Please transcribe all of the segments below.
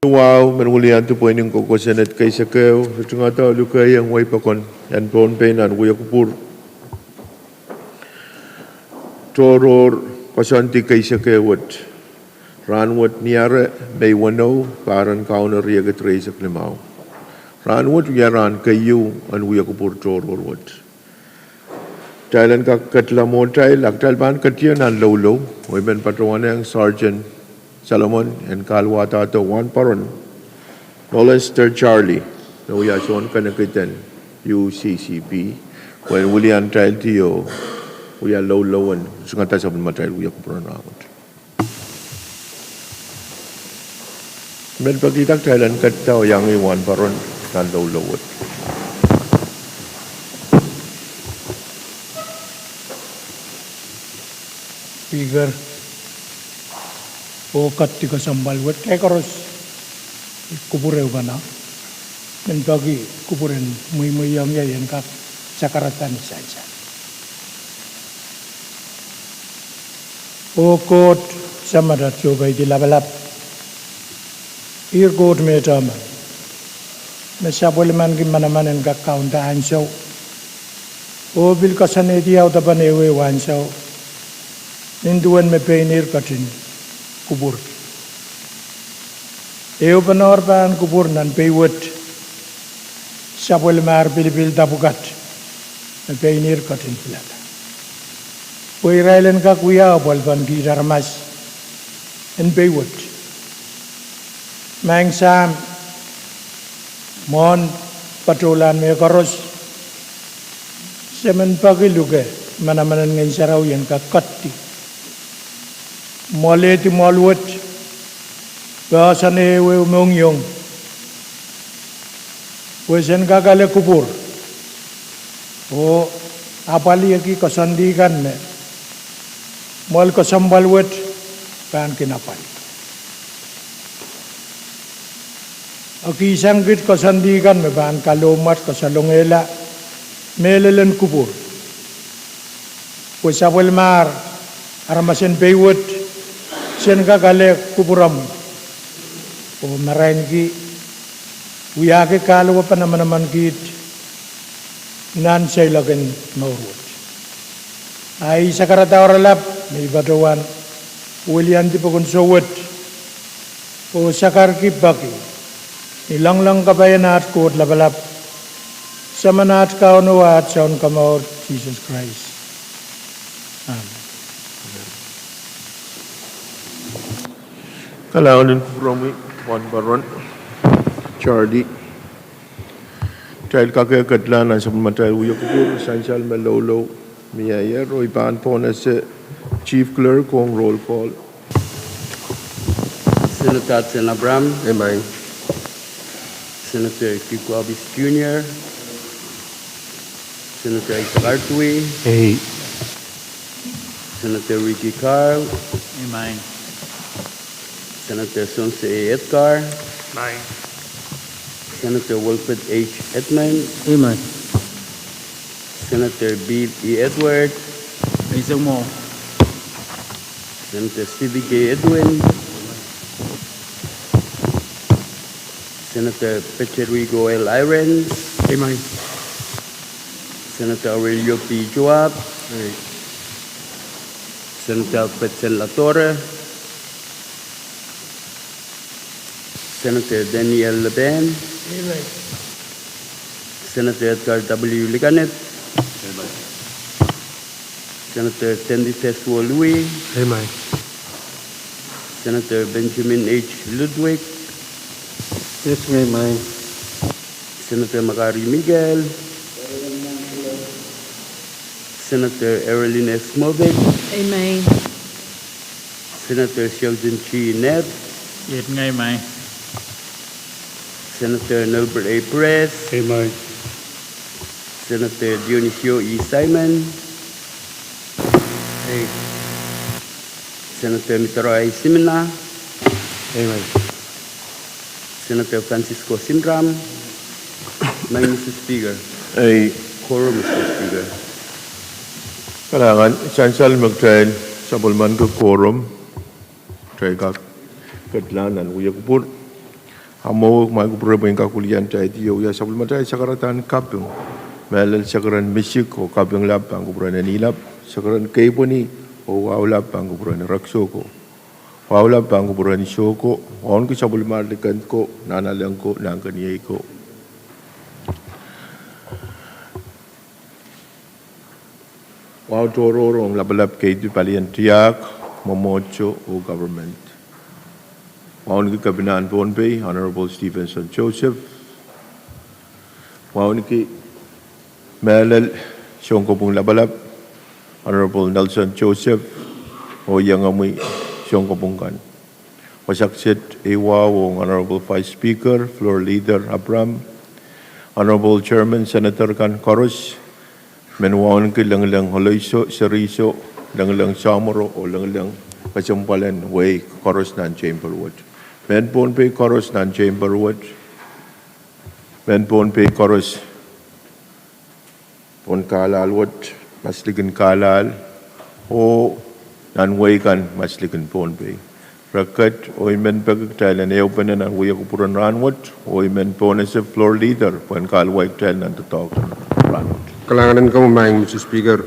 Wow, menulian tu Pwuhng ko Senate kay sakeo, tungata lukay ang way pakon, yan Pohnpei nan kuya kupur. Toror pasanti kay sakewat, ranwat niara bay wano paran kauna riagat rey sa klimaw. Ranwat yaran kayu an kuya kupur toror wat. Thailand ka katlamotay, laktal ban katya nan lolo, way ben patrawana ang Sergeant Solomon and Kalwata to one paron. Nolester Charlie, no yason kanakitan UCCP. When William trial tiyo, we are low and sungata sa matrial we are pronounced. Men pagitak Thailand kataw yang one paron kan low. Figure. O katti ka sambal wet kay karos kubure bana men bagi kuburen muy yang yan ka sakaratan saja o kot samadat jo bay di labalap ir kot metama me sabol man gi manaman ka kaunta anso o bil kasane dia uta banewe wanso ninduan me penir katin kubur. Eo panor pan kubur nan peywet. Sapol mar bil tapukat. Nan peynir katin pilata. Poi railen ka kuya bol pan di darmas. En peywet. Mang sam mon patulan me karos. Semen pagiluge mana-mana ngan sarau yang ka katti. Moleti molwet basane we mongyong wesen gagale kubur o apali ki kasandigan me mol kasambalwet kan kinapali aki sanggit kasandigan me ban kalomat kasalongela melelen kubur wesabel mar aramasen peywet sen gagale kuburam o marain ki uyake kalo pa naman kit nan say lagen maurut ay Kadkadaur lap may badawan William di pagod sowet o sakar ki baki ilang kabayan at kuot labalap sa manat kauno at saun kamaur Jesus Christ. Amen. Kailangan from one baron, Charlie. Child kakakatlan sa matrial we are essential melolo miya roy pan po na sa Chief Clerk kong roll call. Senator Abraham. Amen. Senator Kikuabis Jr. Senator Isaac Hey. Senator Ricky Carl. Amen. Senator Sonse A. Edgar. Amen. Senator Wilfred H. Edmund. Amen. Senator Bill E. Edward. Isang mo. Senator Stevie J. Edwin. Senator Pecherigo L. Irons. Amen. Senator Aurelio P. Joab. Senator Petzel Latorre. Senator Daniel Leben. Amen. Senator Edgar W. Liganet. Senator Tendi Teswo Louis. Amen. Senator Benjamin H. Ludwig. Yes, amen. Senator Macari Miguel. Senator Erilyn S. Movic. Amen. Senator Sheldon Chi Neb. Yes, amen. Senator Nelbert A. Perez. Amen. Senator Dionisio E. Simon. Senator Mitro A. Simina. Amen. Senator Francisco Sinram. Mr. Speaker. Ay, Quorum, Mr. Speaker. kailangan essential mag-trail sa bulman ko quorum. Trail ka katlanan kuya kupur. Amo magubra bengka kulian cai tio ya sabul mata sakaratan Kapwuhng melal sakaran misik o Kapwuhng lap angubra nilap sakaran kaiponi o awlap angubra raksoko awlap angubra ni soko on ki sabul mardikan ko nanalang ko nangkaniai ko Wow tororong labalap kay di palian tiak momocho o government Pwuhng ki Kabinaan Pohnpei, Honorable Stephenson Joseph. Pwuhng ki Melal Siongkopung Labalap, Honorable Nelson Joseph. O yang amoy Siongkopung kan. Wasaksit Ewa o Honorable Vice Speaker, Floor Leader Abram. Honorable Chairman Senator Kan Koros. Menwaon ki lang holoiso, seriso, lang samoro o lang kasampalan way Koros nan Chamberwood. Men Pohnpei Koros nan Chamberwood. Men Pohnpei Koros Pon Kalalwood masligan Kalal o nan way kan masligan Pohnpei. Rakat o men pagkaktail na eopanan ang way kupuran ranwot o men Pohnpei floor leader pon kalway ktail nan tutok ranwot. Kalangan kamu main Mr. Speaker.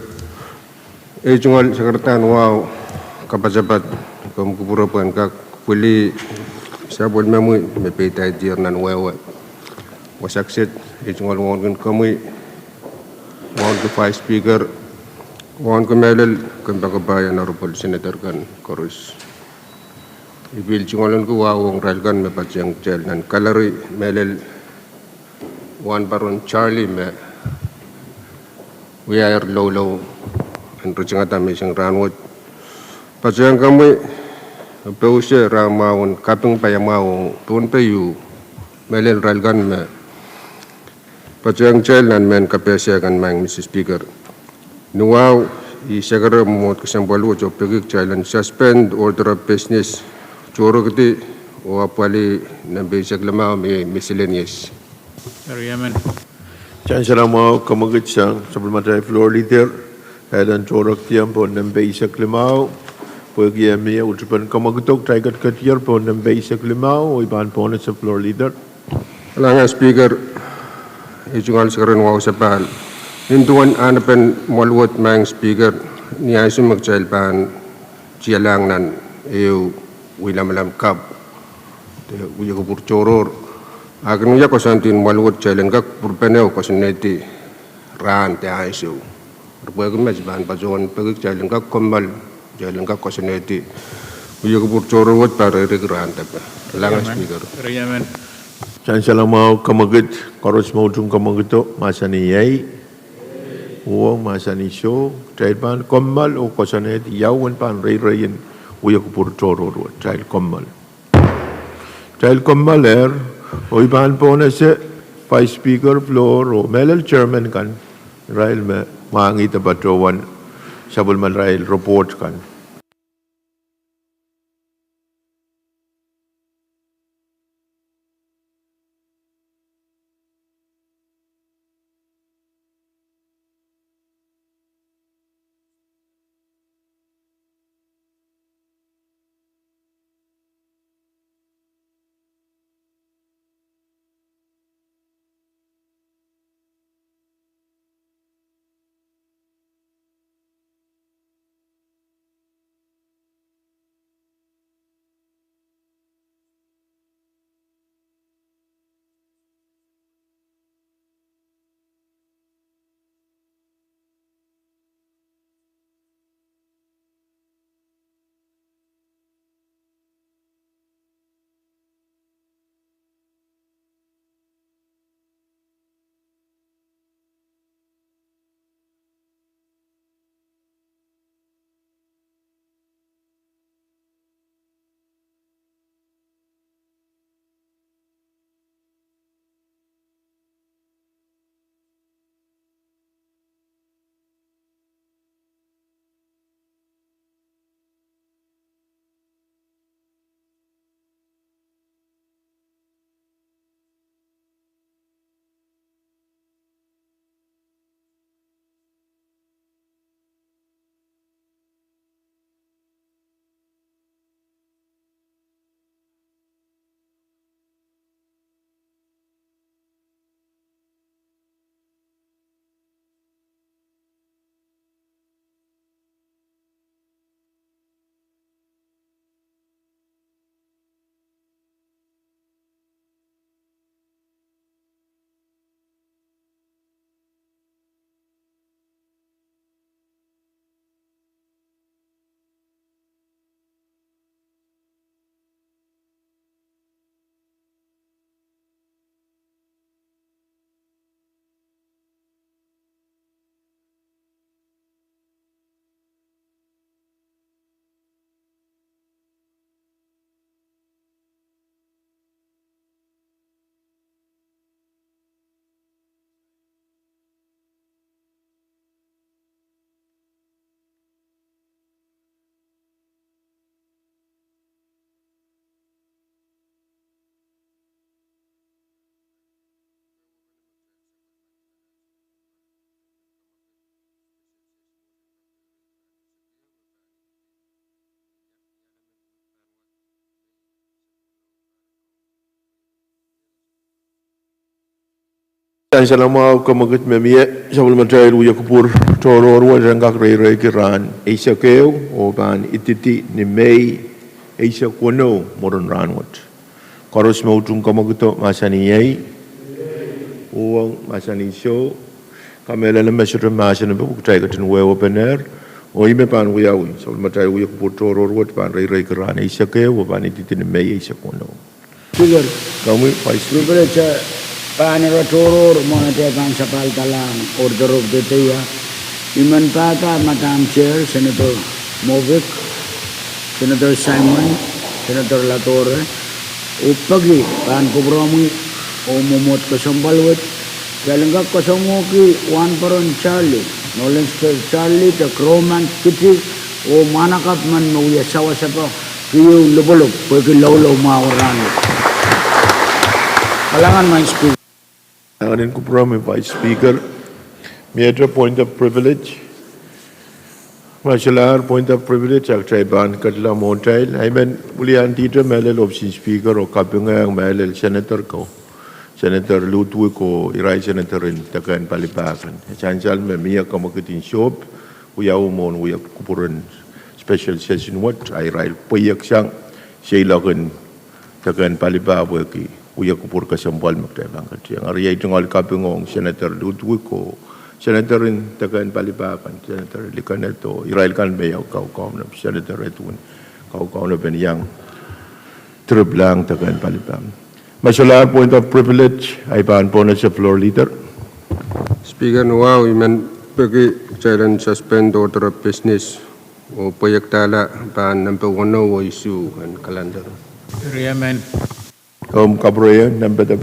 Jungal sekretan wow kapajabat kamu kupura pon kak kuli Sabol memui me peta dir nan wewe wasakset jungal won kamu won ke Vice Speaker won ke melel kan bagabayan Honorable Senator kan Koros ibil jungalan ku wawong ralgan me pajang jel nan kalari melel wan baron Charlie me we are low and rujangata me sing ranwot pajang kamu Pwuhng ramawon Kapwuhng payamawon Pohnpei melel ralgan me pajang jel nan men kapesya kan mang Mr. Speaker nuaw I segera memot kesambalu jo pegik jalan suspend order of business joro kiti o apali nan basic lemau me miscellaneous Yemen. Chan salamo kamagit sang sebelum ada floor leader dan jorok tiam pon nan basic lemau Pwuhng ya ucapan kamagutok taikat katiar pon nan basic lemau o iban pon sa floor leader. Langan Speaker ijungal sekarang wow sapan hinduan anapen malwot mang Speaker ni asu magjail pan jialang nan eu wilamalam kap uya kubur coror akan uya kosantin malwot jailan kak purpeneu kosaneti ran te asu Pwuhng majban pajon pegik jailan kak kombal jalan kak kosaneti uya kubur coror wat para regran tapi langan Speaker Yemen. Chan salamo kamagit koros maudung kamagito masani yai o masani show taipan kombal o kosaneti yawan pan rayin uya kubur coror trail kombal o iban pon sa Vice Speaker floor o melel chairman kan rail me mangita patrowan sabul man rail report kan Chan Salamau Kamagut Memie, Sabulmatai Yakupur, Toro, Wajangak Ray Kiran, Asia Keo, Oban Ititi, Nimei, Asia Kono, Modern Ranwood. Koros Motum Kamaguto, Masani, Pwuhng, Masani Show, Kamela Messer Masan, Buktagat and Way Open Air, or Imepan Wiawi, Sabulmatai Yakupur, Toro, what Ban Ray Kiran, Asia Keo, Oban Ititi, Nimei, Asia Kono. Speaker, Kami, Vice privilege Panera Toro, Monatekan Sapal Talang, Order of the Day, Iman Pata, Madam Chair, Senator Movic, Senator Simon, Senator Latore, Upagi, Pan Kubromi, O Momot Kasambalwit, Kalanga Kasamoki, One Paron Charlie, Nolenster Charlie, the Crowman Kitty, O Manakapman, no Yasawasapa, Kiyu Lubuluk, Pweki Lolo Maurani. Alangan my speaker. Anin Kupram, Vice Speaker, Major point of privilege. Mashalar point of privilege, Ban Katla Montail. I mean, Ulian Tita Melel option speaker or Pwuhng Melel Senator Ko, Senator Ludwig, Irai Senator in Takan Palipakan. Chanchal Memia Kamakitin Shop, we are Umon, we are Kupuran special session. What I write Payak Sang, Shaylagan, Takan Palipawaki. Uya kupur kasambal magtayang yang ariya itong Pwuhng Senator Ludwig ko Senator in Tagan Palipakan Senator Likaneto Israel kan bayaw kau na Senator Etun kau na penyang triblang Tagan Palipakan. Masalah point of privilege ay paan po na sa floor leader. Speaker Nuaw, iman pagi cairan suspend order of business o payaktala paan ng Pwuhng o issue and calendar. Riamen. Kaum Kabroya, number the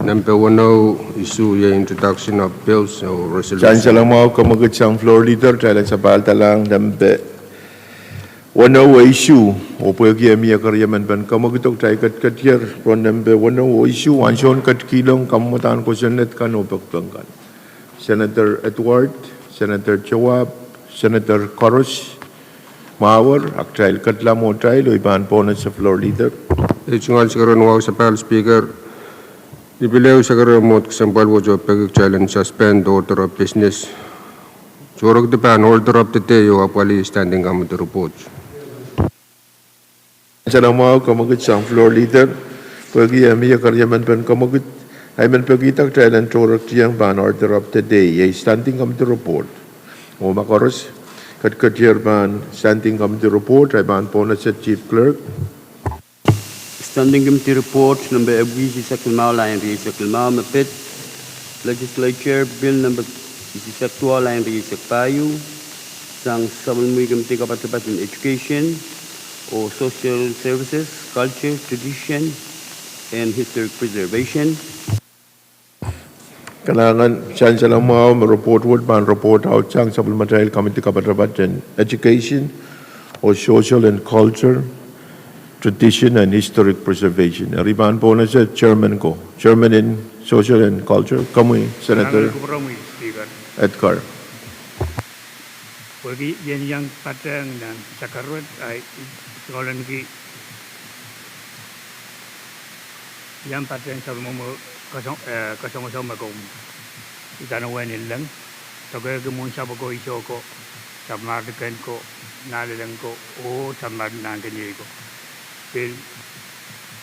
Number 1 issue your introduction of bills or resolution. Chan Salamau Kamagut sang floor leader Thailand sa Baltalang number 1 issue o pwagi amia karyaman ban Kamagutok Thai Kadkadaur from number 1 issue anson Kadkilong kamatan ko Senate kan opagtangkan. Senator Edward, Senator Chawab, Senator Koros Mawar, Aktrail Katlamo Trail, iban po na sa floor leader. Ichungal siguro nuaw sa pal speaker. Ibileo siguro mo kasampal wo jo pagig challenge suspend order of business. Chorog depan order of the day o apwali standing committee reports. Sa namaw kamagut sang floor leader, pagi amia karyaman pan kamagut ay man pagitak Thailand chorog tiyang ban order of the day, ay standing committee report. O Makoros, Kadkadaur ban standing committee report, ay ban po na sa chief clerk. Standing Committee Report number V6AH line V6AH Mapit Legislature Bill number V6AH line V6AH sang Sabulmui Committee Kapatapat in Education or Social Services, Culture, Tradition and Historic Preservation. Kailangan siyan sa lamaw ma-report wood ban report out sang Sabulmatrail Committee Kapatapat in Education or Social and Culture, Tradition and Historic Preservation. Ariban po na sa chairman ko. Chairman in Social and Culture. Kamuy, Senator Edgar. Pagi yang patang dan sakarut ay ngolan ki yang patang sa mo kasong magom itanawan nilang tagay gumun sa bago iso ko sa mardikan ko nalalang ko o sa mardikan ko Pil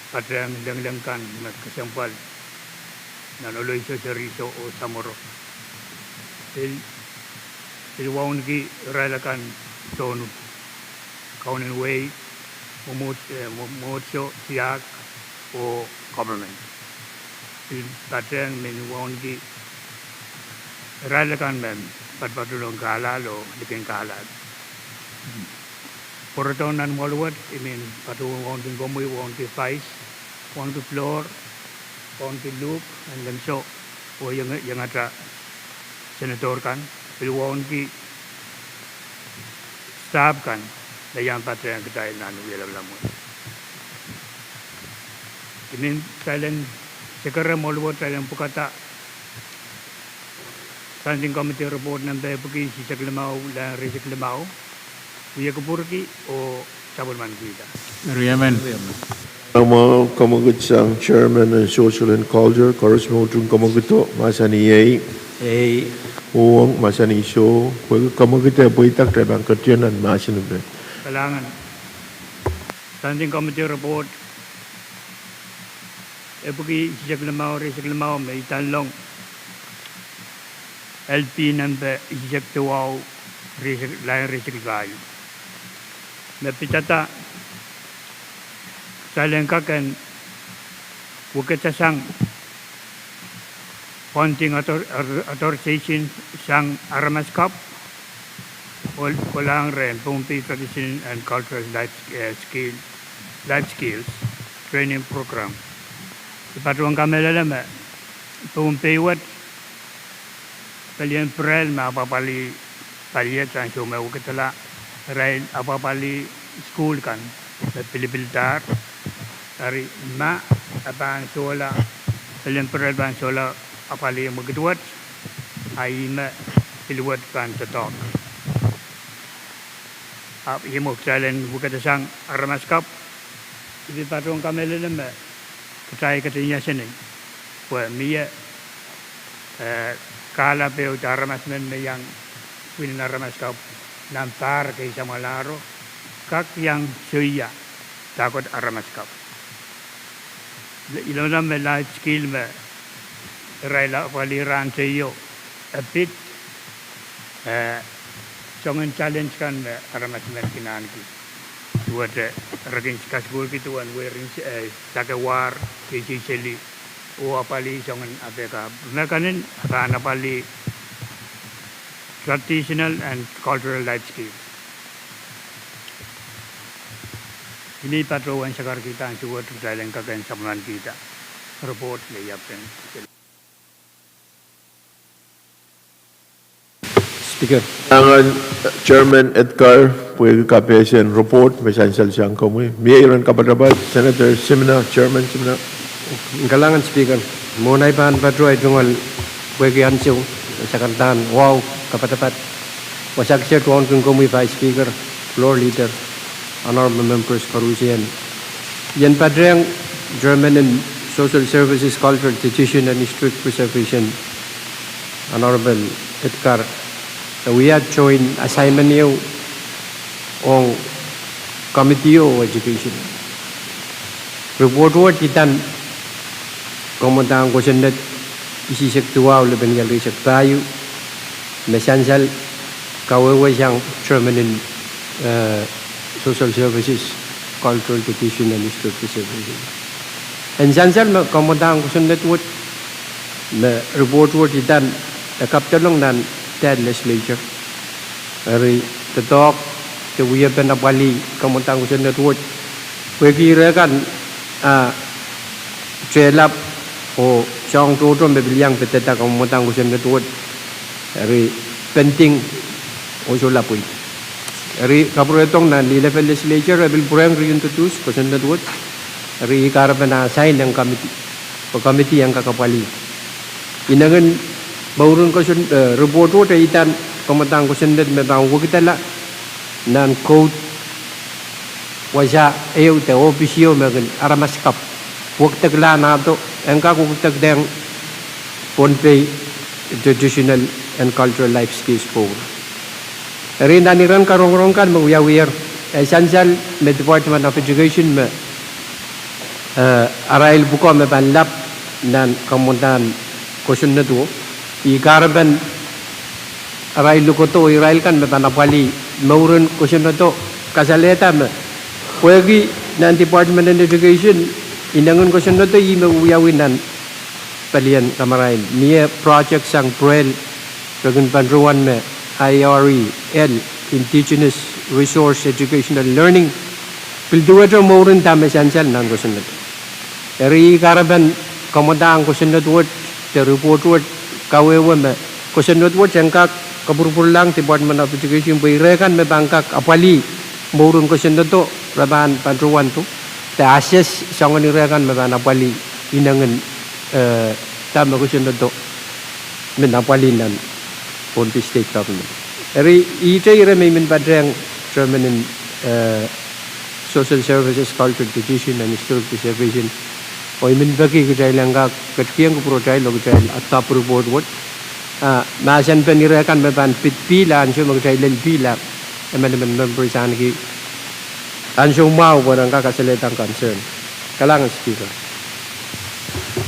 patang lang-langkan nagkasampal nanuloy sa Seriso o Samoro. Pil ki ralakan tonu kaunin way mumutso siyak o government. Pil patang ki ralakan mem patpatulong kalal o liking kalal. Portonan Molwat, patu wanting gomoy, wanting vice, wanting floor, wanting loop, and then so, o yung ata senator kan, pero wanting staff kan, dayan patre ang kita nanu yalam lamun. Thailand, sekarang Molwat Thailand pukata, standing committee report ng pagi si Saklamau dan Saklamau. Uya kupurki o sabulman kita. Riamen. Nama kamagut sang Chairman and Social and Culture, Korosmo Tung Kamaguto, Masani Yei, Pwuhng, Masani So, Kamaguta Boitak Trebang Katian and Masinube. Kalangan. Standing Committee report. Epuki Sijaklamao, may Tanlong. LP number Sijaktuao, Lion Resikai. Napitata Salengkakan Wukatasang Ponting Authorization Sang Aramaskap Kolang Ren Pohnpei Tradition and Cultural Life Skills Training Program. Patuang kami lalama Pohnpei wat kalian perel ma apapali paliat sang cuma Wukatala Rain apapali school kan pilih-pilih dari ma abang sola kalian perel bang sola apali magduat ay ma pilwat kan tatok himok jalan buka dasang aramaskap di patong kami lelama kecai katanya sini buat mia kala peu aramasmen yang pilih aramaskap nampar ke sama laro kak yang suya takut aramaskap ilona me life skill me raila paliran seyo a bit jangan challenge kan aramasmen kinan ki buat raging kasbul kituan wearing takawar kisi seli o apali jangan apeka nakanin kana pali traditional and cultural life skill. Ini patruan sekar kita yang cuba terjalan kakan sambungan kita. Report leyapen. Speaker. Ang Chairman Edgar Pwuhng KAPWARESOU report mesansal siyang kami. Miiran kapadabat Senator Simna, Chairman Simna. Kalangan Speaker, munay pan patruay tungal Pwuhng Ansyo Sakartan wow kapatapat. Wasak siya tuon kung kami Vice Speaker, Floor Leader, Honorable Members Karusian. Yan padreng German and Social Services, Cultural Tradition and Historic Preservation, Honorable Edgar. We had joined assignment niyo on Committee of Education. Report word itan komentang question that isi sektual leben gal research tayo mesansal kawewe yang German and Social Services, Cultural Tradition and Historic Preservation. And sansal komentang question that word report word itan kaptalong nan Legislature. Hari tetok ke we have been abali komentang question that word. Kira kan celap o chong tu bebiliang peteta komentang question that word. Hari penting o solapui. Hari kapuretong na di level legislature bil Pwuhng reintroduce question that word. Hari karapana sign yang committee yang kakapali. Inangan Baurun question report word itan komentang question that memang kita lah nan code wajah te officio megan aramaskap waktu kela na to engkau waktu deng Pohnpei Traditional and Cultural Life Skills Program. Rin daniran karong-rong kan menguyawir essential Department of Education me arail buka me banlap nan komentan question na tu ikarban arail lukoto irail kan me banapali maurun question na to kasaleta me Pwuhng nan Department of Education inangun question na to i menguyawin nan palian kamarain niya project sang PREL Pwuhng panruan me IREL Indigenous Resource Educational Learning pilduwa maurun tama sansal nan question na to eri karaban komentang question na to the report word kawewe me question not word jangkak kaburpulang Department of Education bayrekan me bangkak apali maurun question to raban panruan tu the assess sangon irekan me ban apali inangan tama question to men apali nan Pohnpei State Government eri ite ire me men padreng German social services, culture, tradition, and historic preservation. O imin bagi ke jail angka ketiang kupro jail log jail atap report what. Masan penirakan beban pit pila ansyo mag jail pila. Amendment members anki ansyo mau barangka kasaletang concern. Kalangan speaker.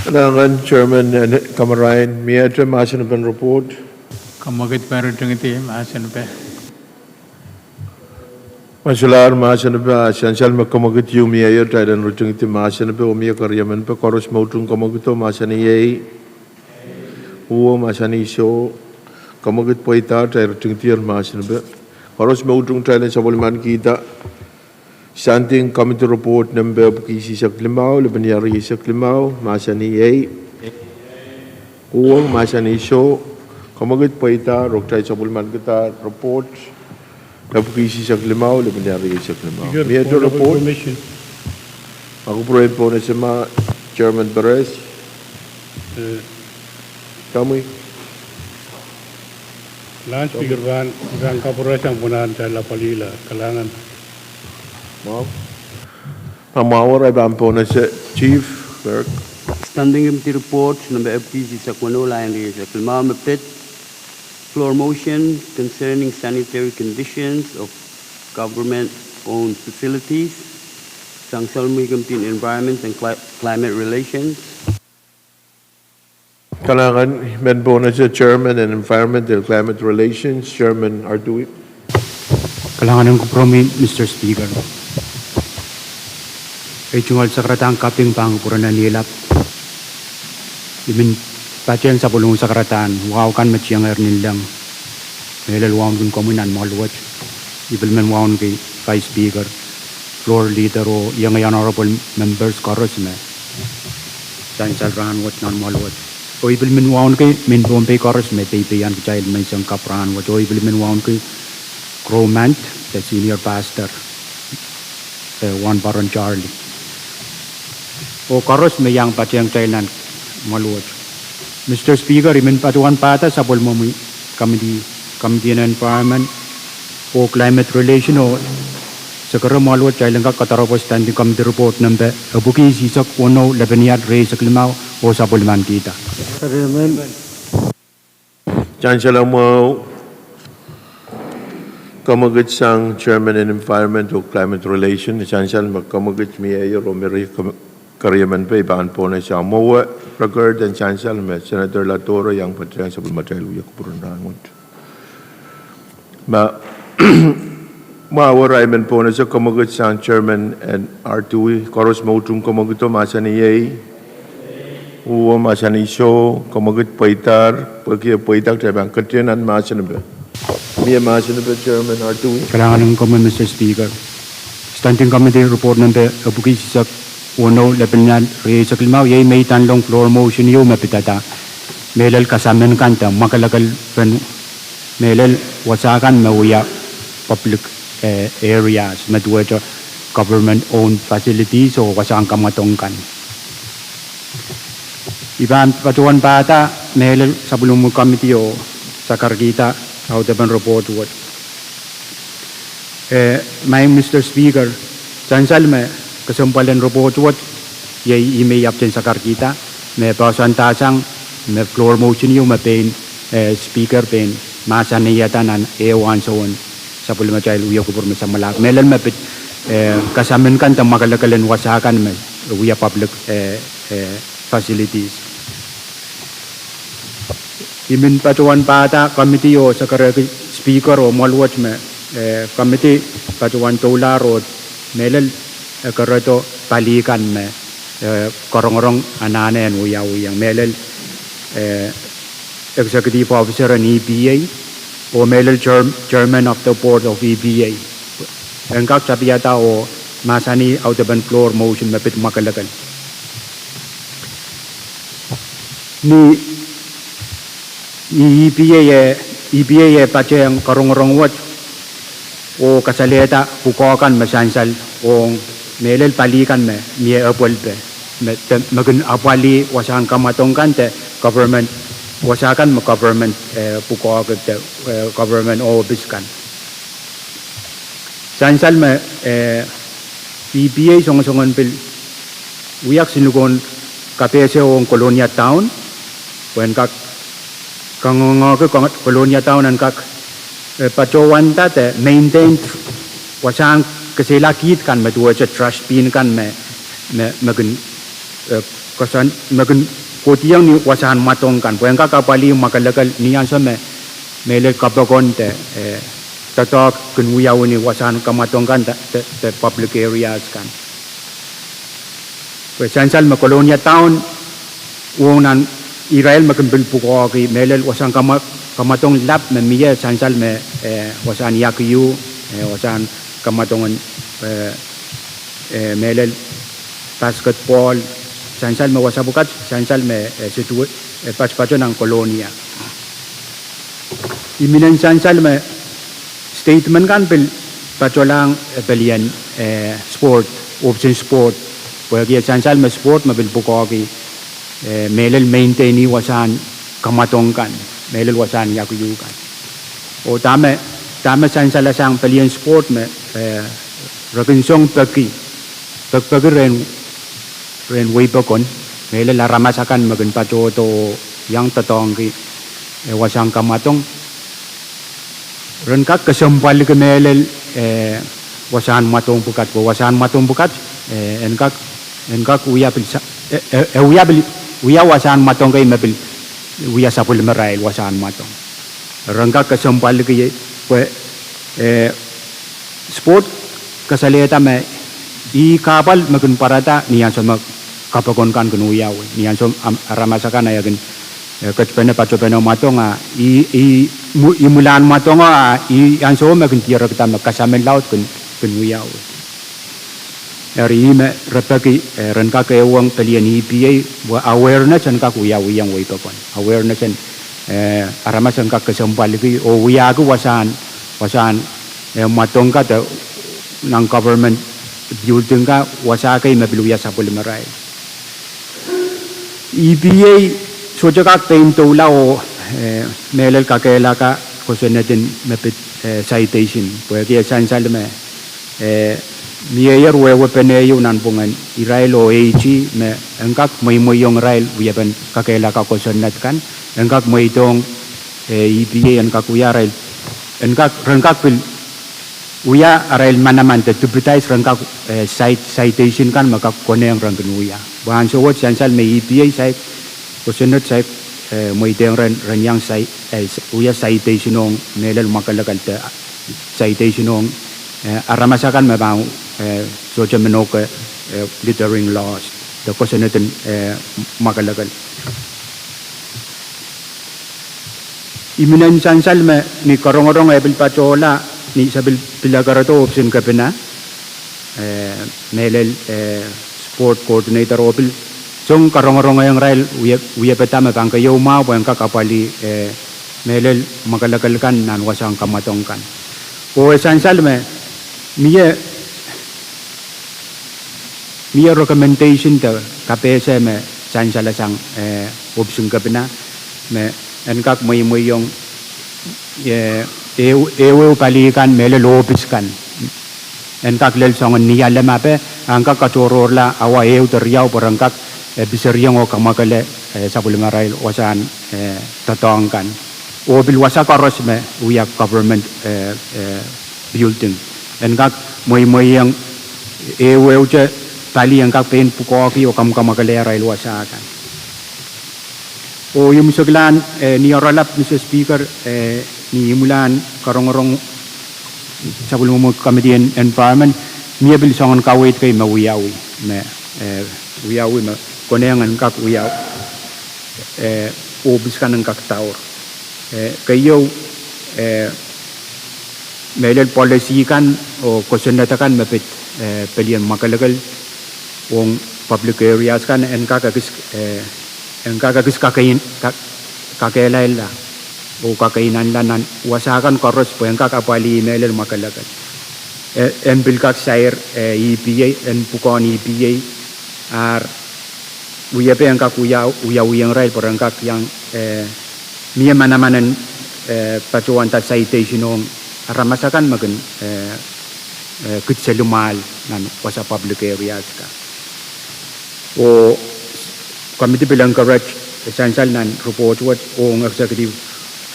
Kalangan Chairman Kamarayan, may I masan pen report? Kamagit pero dengiti masan pe. Masalah masan pe asyensal makamagit yung may ayo tayo dan rujung itu masan pe umiya karyaman pe koros mautung kamagito masan iyay uwo masan iso kamagit po ita tayo rujung itu masan pe koros mautung tayo dan saboliman kita Standing Committee Report number Bukisi sa Klimaw, Libaniyari sa Klimaw, masan iyay uwo masan iso kamagit po ita rog tayo saboliman kita report Kapukisi sa Klimaw, Libaniyari sa Klimaw. May ito report. Ako proyek po na sama Chairman Perez. Kamuy. Lunch Speaker Van Kapuresan punahan sa La Palila, Kalangan. Ma'am. Pamawar ay bang po na sa Chief Clerk. Standing Committee Report number FPC sa Kuanola and sa Klimaw Mapit. Floor motion concerning sanitary conditions of government-owned facilities, Sangsal Muigampin Environment and Climate Relations. Kalangan, men po na sa Chairman and Environment and Climate Relations, Chairman Artui. Kalangan ng kompromi, Mr. Speaker. Kay Chungal Sakratang Kaping Pangpuran na nilap. Pacian sa pulong sa karatan, wow kan maciyang nilang. Melal wawn kun komunan maluwat. Ibilmen wawn kay Speaker, floor leader o yung honorable members koros me. Sansal rahan wat nan maluwat. O ibilmen wawn kay min Pohnpei koros me pipiyan child may isang kaprahan wat. O ibilmen wawn kay Crowmant, the senior pastor, Juan Baron Charlie. O koros me yang paciang child nan maluwat. Mr. Speaker, imin patuan pata sa pulmo Committee on Environment o Climate Relation o sa karamalwat sa ilang kataropos Standing Committee Report number abuki sisak uno labaniyat rey sa klimaw o sa pulman kita. Chancellor mo kamagit sang Chairman and Environment o Climate Relation, Chancellor magkamagit mi ayo romeri Karyaman pa ibaan po na siya. Mawa, record and Chancellor, Senator Latoro, yang patriyang sa Bulmatay, Luya, Kupurundahan. Maawara iman po na siya kamagot sa Chairman and R2, Koros Mautung kamagot to, Masaniyay, Uwa Masaniso, kamagot Paitar, Pagkiya Paitar, Trabang Katriyanan, Masanabe. Miya Masanabe, Chairman R2. Kailangan ng comment, Mr. Speaker. Standing Committee Report number Abukisisak Uno, Lebanyan, Rey sa Klimaw, yay may tanlong floor motion yung mapitata. Melal kasamin kanta, makalakal pen, melal wasakan mawuya public areas, madwaja government-owned facilities o wasakan kamatongkan. Ibang patuan pata, melal sa bulong committee o sa kargita, how the ban report what. My Mr. Speaker, Chancellor me, kesempalan report what yay email absen sakar kita me pasantasang me floor motion yung me pen speaker pen masa niyatan an ewan so on sa pulma child uya ko por me sa malak melan me kasamin kan tam makalakalan wasakan me uya public facilities imin patuan pata committee o sakar speaker o malwatch me committee patuan tola road melal karato palikan me korong-korong ananen uyang melel executive officer ng EPA o melel chairman of the board of EPA engkak sabi yata o masani out of floor motion mapit makalakan ni EPA pache ang korong-korong wat o kasaleta pukokan masansal o melel palikan me mie apol pe magun apali wasakan kamatongkan te government wasakan ma government puko te government office kan sansal me EPA songon pil uyak sinugon kapese ong Colonia Town wen kak kangongo ke Colonia Town an kak pacowan ta te maintain wasang keselakit kan me dua trash bin kan me magun kosan magun kotiang ni wasahan matong kan wen kak kapali makalakal niyan sa me mele kapokon te tatok kenuyaw ni wasahan kamatong kan te public areas kan Sansal ma Colonia Town wonan Israel makambil pukoki melel wasan kamatong lap memiya sansal me wasan yakyu wasan kamatongan melel basketball sansal me wasabukat sansal me situ pac-paco ng Colonia iminan sansal me statement kan pel pacolang pelian sport option sport Pwede sansal ma sport mabil pukoki melel maintain ni wasan kamatongkan melel wasan yakuyukan o tama sansal sang pelian sport me rekinsong pagi ren way pakon melel laramasakan magan pacoto yang tatong ki wasan kamatong ren kak kesempal ke melel wasan matong bukat enkak uya wasan matong kay mabil uya sapul merail wasan matong rengkak kesempal ke sport kasaleta me I kapal magun parata niyan sama kapakon kan kunuya niyan som aramasakan ayagan kecpene pacopene matong imulan matong yan so magun tira kita makasamen laut kunuya Hari ini repaki renka ke uang pelian EPA buat awareness dan kak uya yang way papan awareness dan aramas dan kak kesempal lagi uya aku wasan matong kata nang government building ka wasakay mabiluya sa pulimaray EPA soja kak pain tula o melel kakela ka kusa natin mapit citation pwede sansal me Miyer wewe peneyo nan pungan Israel o AG me engkak may yung Israel uyaban kakela ka konsonat kan engkak may itong EPA engkak uya Israel engkak pil uya Israel manaman te tubritais engkak citation kan maka kone yang rangkan uya bahan so what sansal may EPA site konsonat site may itong ren yang uya citation ong melal makalakal te citation ong aramasakan mabang soja menok littering laws the kosenetin makalagal iminan sansal me ni karong-karong ebil pacola ni sabil pilagarato option kapena melel sport coordinator opil song karong-karong yang rail uya petama bang kayo ma bang kakapali melel makalagal kan nan wasang kamatong kan o sansal me Mia recommendation to KPSM me sansala sang option kapina me enkak may yung ewe palikan mele lobis kan enkak lel songon niya lemape angkak katoror la awa ewe teriau porangkak biseriang o kamakale sa pulimaray wasan tatong kan o bilwasa karos me uyak government building enkak may yang ewe uja tali yang kak pen pukoki o kamakaleera ilwasakan o yung musaglan ni oralap Mr. Speaker ni mulan karong-karong sa bulmo committee environment niya bil songon kawait kay mawiyawi me wiyawi me konengan kak wiyaw obis kan ng Kadkadaur kayo melel policy kan o konsonatakan mapit pelian makalagal wong public areas kan enkakagis kakailaila o kakainan lanan wasakan koros po enkakapali melel makalagal empil kak sair EPA en pukon EPA ar uyape engkakuyaw yang rail por engkak yang miya manamanan pacuan ta citation ong aramasakan magan kitselumal nan wasa public areas ka. O committee bilang coverage essential nan report what o executive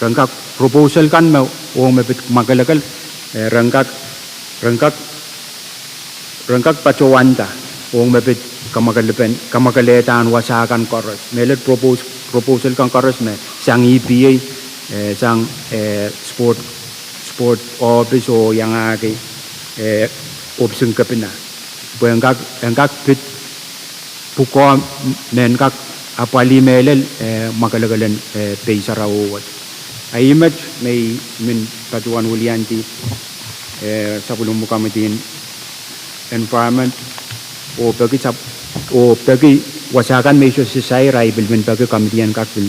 rangkak proposal kan mau o mepit magalakal rangkak pacowanta o mepit kamagaletan wasakan koros melet proposal kan koros me sang EPA sang sport office o yang ake option kapina engkak pit puko men kak apali melel magalagalan peisarawo aimat may min patuan Wulianti sa pulong committee environment o pagi wasakan may sosai rai bilmin pagi committee kak bil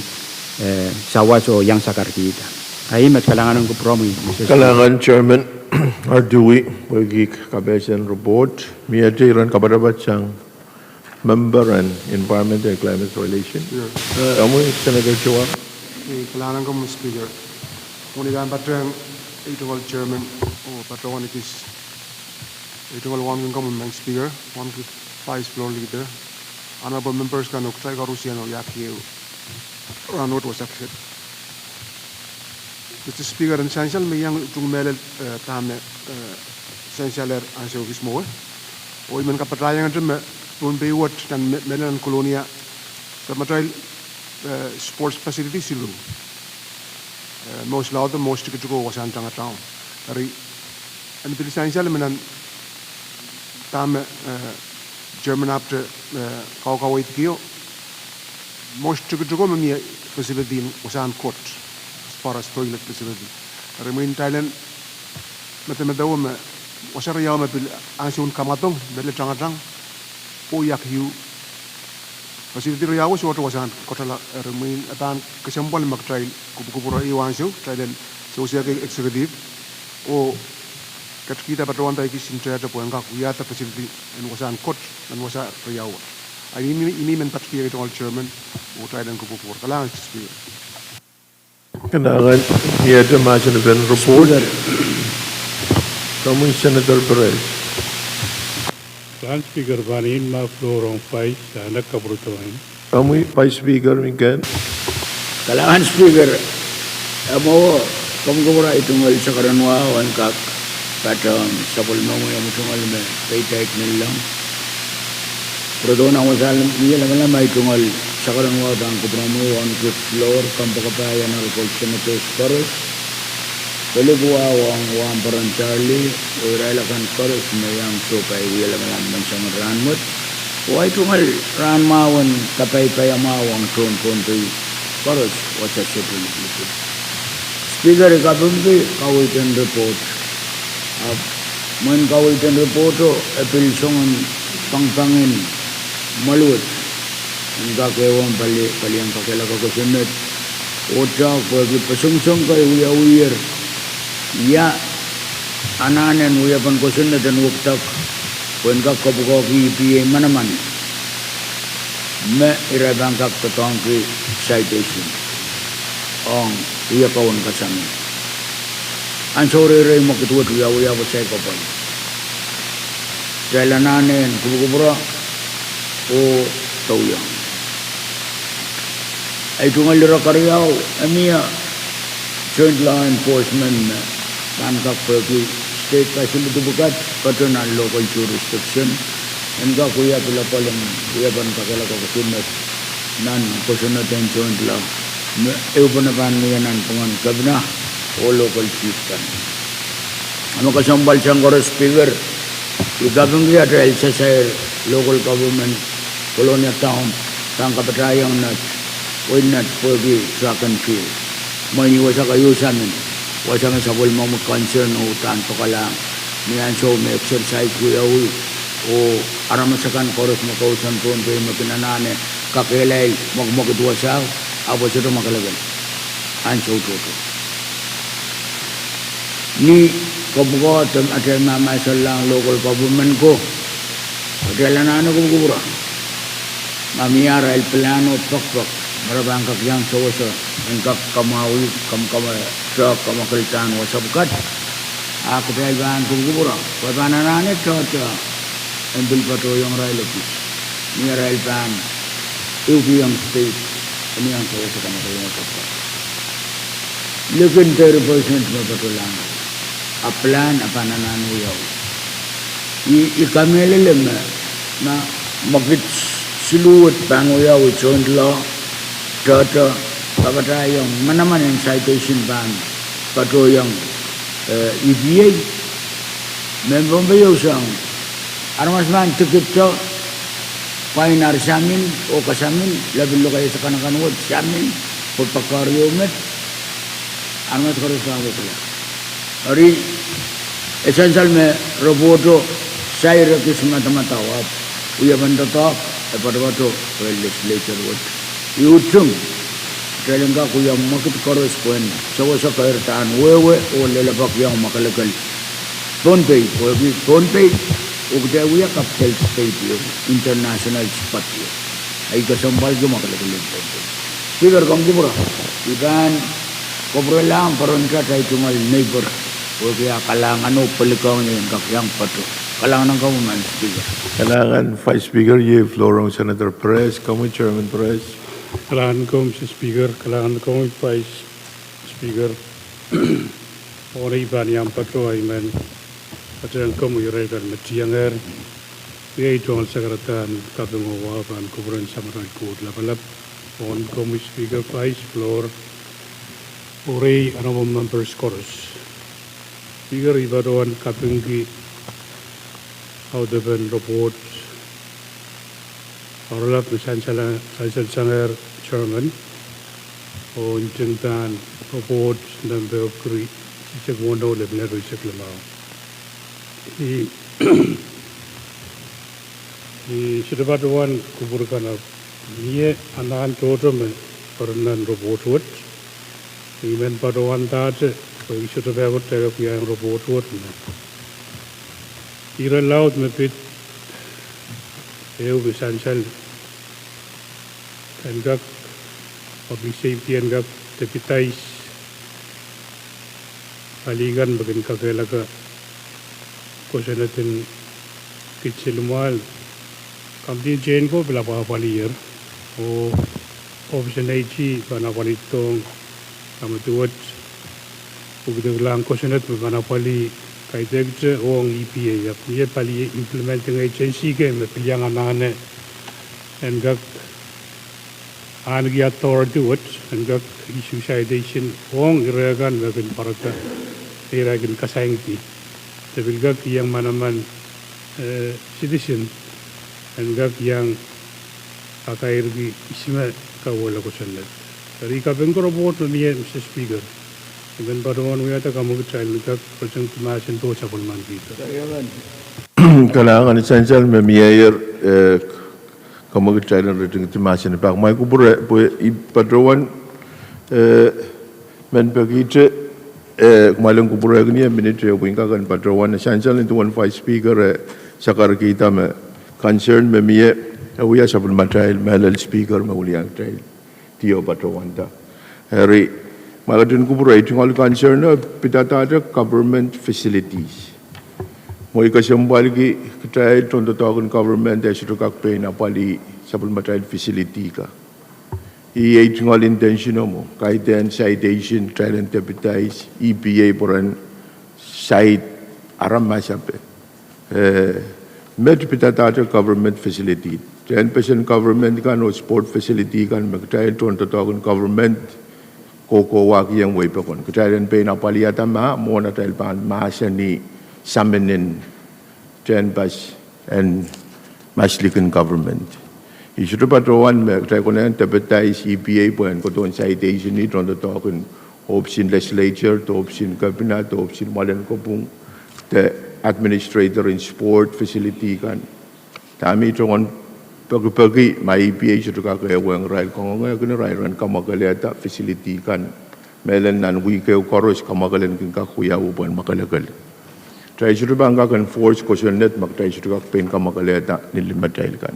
sawas o yang sakartita aimat kalangan ng promi Kalangan Chairman Ardui bagi kabesan report miatiran kabarabat sang Member and Environment and Climate Relation. Kamu Senator Chua. Kailangan ko mo speaker. Unigan patrang ito chairman o patrang is ito one government speaker, one vice floor leader, honorable members kan uktay karusian o yaki ranot was accepted. Mr. Speaker, essential may yang tung melel tame essential ang service mo. O iman kapatrayan nga Pohnpei wat dan melan kolonia sa material sports facilities silu most loud most to go was antang town dari and the essential menan tam German after kawait kio most to go me facility was an court as far as toilet facility remain Thailand matemadaw ma wasara yaw ma bil asun kamatong bele tangatang o yak hiu facility riyawo so to wasan kotala remain atan kesempol mak trail kubura iwan so trail social executive o kat kita patuan tai kisin trail Pwuhng kuyata facility and wasan kot dan wasa riyawo ini men patki itu all chairman o trail kubura kala speaker Kenangan miata macam event report. Kamu Senator Pahrek. Plan speaker banin ma floor on 5 sa nagkabrutuhan. Kamu Vice Speaker mungkin. Kailangan speaker mo kumkumura itungol sa karanwa wan kak patron sa pulmo mo yung itungol me paytake nilang Prodona wasal niya lang may itungol sa karanwa bang kubramo on the floor kampakapayan ng Senators Pahrek Pelibuwa wang parang Charlie Urailakan Pahrek mayang supay wilaman mansang ranmut Wai tungal ran mawan tapay payamawang tron Pohnpei Pahrek wasa sepul itu Speaker KAPWARESOU kawitan report man kawitan report apil songan pangpangin maluot ang kewang pali ang kakela ko sunod ocha ko pasungsong kay uyawir ya ananen uyapan ko sunod dan waktak Pwuhng kabuko EPA manaman me irabang kak petong ki citation ong iya kawan kasami an sore re mo ketua uya ko sai kapan jalananen kubura o tauyang ay tungal ra karyaw amia joint law enforcement pangkak pergi state facility bukat patronal local jurisdiction enga kuya pula paling kuya ban kakala ko sunat nan ko sunat and joint law eu panapan niyanan pungan kabna o local chief kan ano kasambal sangkor speaker igabang dia trail sa local government Colonia town tang kapatrayang nat Winat pergi track and field may wasa kayo sa amin wasa nga sa bulmang mag-concern o tanto ka lang niyan so may exercise kuya o aramasakan koros makausan Pohnpei makinanane kakilay magmakitwa sa abo sa ito makalagan anso toto ni kabukotan at yung mamasal lang local government ko at yung lanano kumukura mamiyara el plano pakpak marabang kakyang sa wasa ang kakamawi sa kamakalitan wasabkat Kedai bahan kubura. Papananane tota ambil pato yang rail office. Ni rail ban. Itu yang state. Ini yang saya sekarang ada kata. Lekin 30% pato lang. Aplan apananane yau. I kamele lema na magit siluwat bango yau chondla tota papata yang mana-mana yang citation ban pato yang EBA memang beliau sang armas man tikip to painar samin o kasamin labil lo kayo sa kanakanwad samin o pakaryo met armas karo sa wala ari essential me roboto sai rakis mata-mata wap uya bandato e padwato legislature wat yutum Telengga ku yang makit correspond sawa sa kairtaan wewe o lelabak yang makalakal Pohnpei ugda uya capital state yo international spot yo ay kasambal yo makalakal Speaker kang kubra iban kubra lang paron ka tayo tumal neighbor o kaya kalangan o palikaw niya yung kakyang pato kalangan ng kauman Speaker Kalangan Vice Speaker ye floor Senator Pahrek, kamu Chairman Pahrek. Kailangan ko, Mr. Speaker, kailangan ko, Vice Speaker, orang iban yang patro ayman, patron ko muyuray kan matiyanger, kaya ito ang sakaratan katungawa pan kuburan samaran ko lapalap, on ko, Mr. Speaker, Vice Floor, oray honorable members chorus. Speaker, ibadoan katungi, how the report. Orlap misalnya sanger Chairman, o intintan report dan berkuri sejak wonder lebih dari sekelamau. Di sedepan kuburkan ini anak total peranan report word. Iman padawan tadi, bagi sedepan kita yang report word. Ira laut mepit, misalnya Enggak public safety enggak deputize palingan bagian kakelaga kusenatin kecilmual kamdi jain ko belapa palier o FSMTC kana palitong kamatuat ugdeglang kusenat kana pali kaitegje ong EPA yap ye pali implementing agency ke mepiliang anane enggak Anagi authority what and got issue citation wong iragan bagan paraka iragan kasangti tapi got yang manaman citizen and got yang akairgi isma kawala ko sanad dari ka bengko report ni Mr. Speaker even padawan uyata kamu child got person tumasin to sa pulman dito Kailangan essential may mayor kamu kecairan rating timasin pak mai kubur ipatrawan men pagite kemalang kubur ni ministry wingka kan patrawan essential itu one Vice Speaker sakar kita me concern me mie awia sabun material melal speaker mauliang trail tio patrawan ta hari maladun kubur itu all concern pitata ada government facilities Moi kasambal ki kita contoh tahun government dia sudah kakpe na pali sabun material facility ka. Ia tinggal intention mo kaitan citation trial and deputize EPA poran site aram masape. Met pita tata government facility. 10% government kan o sport facility kan magtrial contoh tahun government koko waki yang way pa kon. Trial and pay na pali ata mo na trial pan masa ni Summoning 10 bus and Maslikan government. Isu patrawan mereka konen deputize EPA pun koton citation ni contoh tahun option legislature to option cabinet to option modern kopung the administrator in sport facility kan. Kami contoh pagi mai EPA sudah kakek yang rail kongong kena rairan kamakaleta facility kan. Melan nan wikeu koros kamakalen kengkak kuyau pun makalagal. Try sudah bangga kan force kosionet mak try sudah kak pen kamakaleta nilimatrail kan.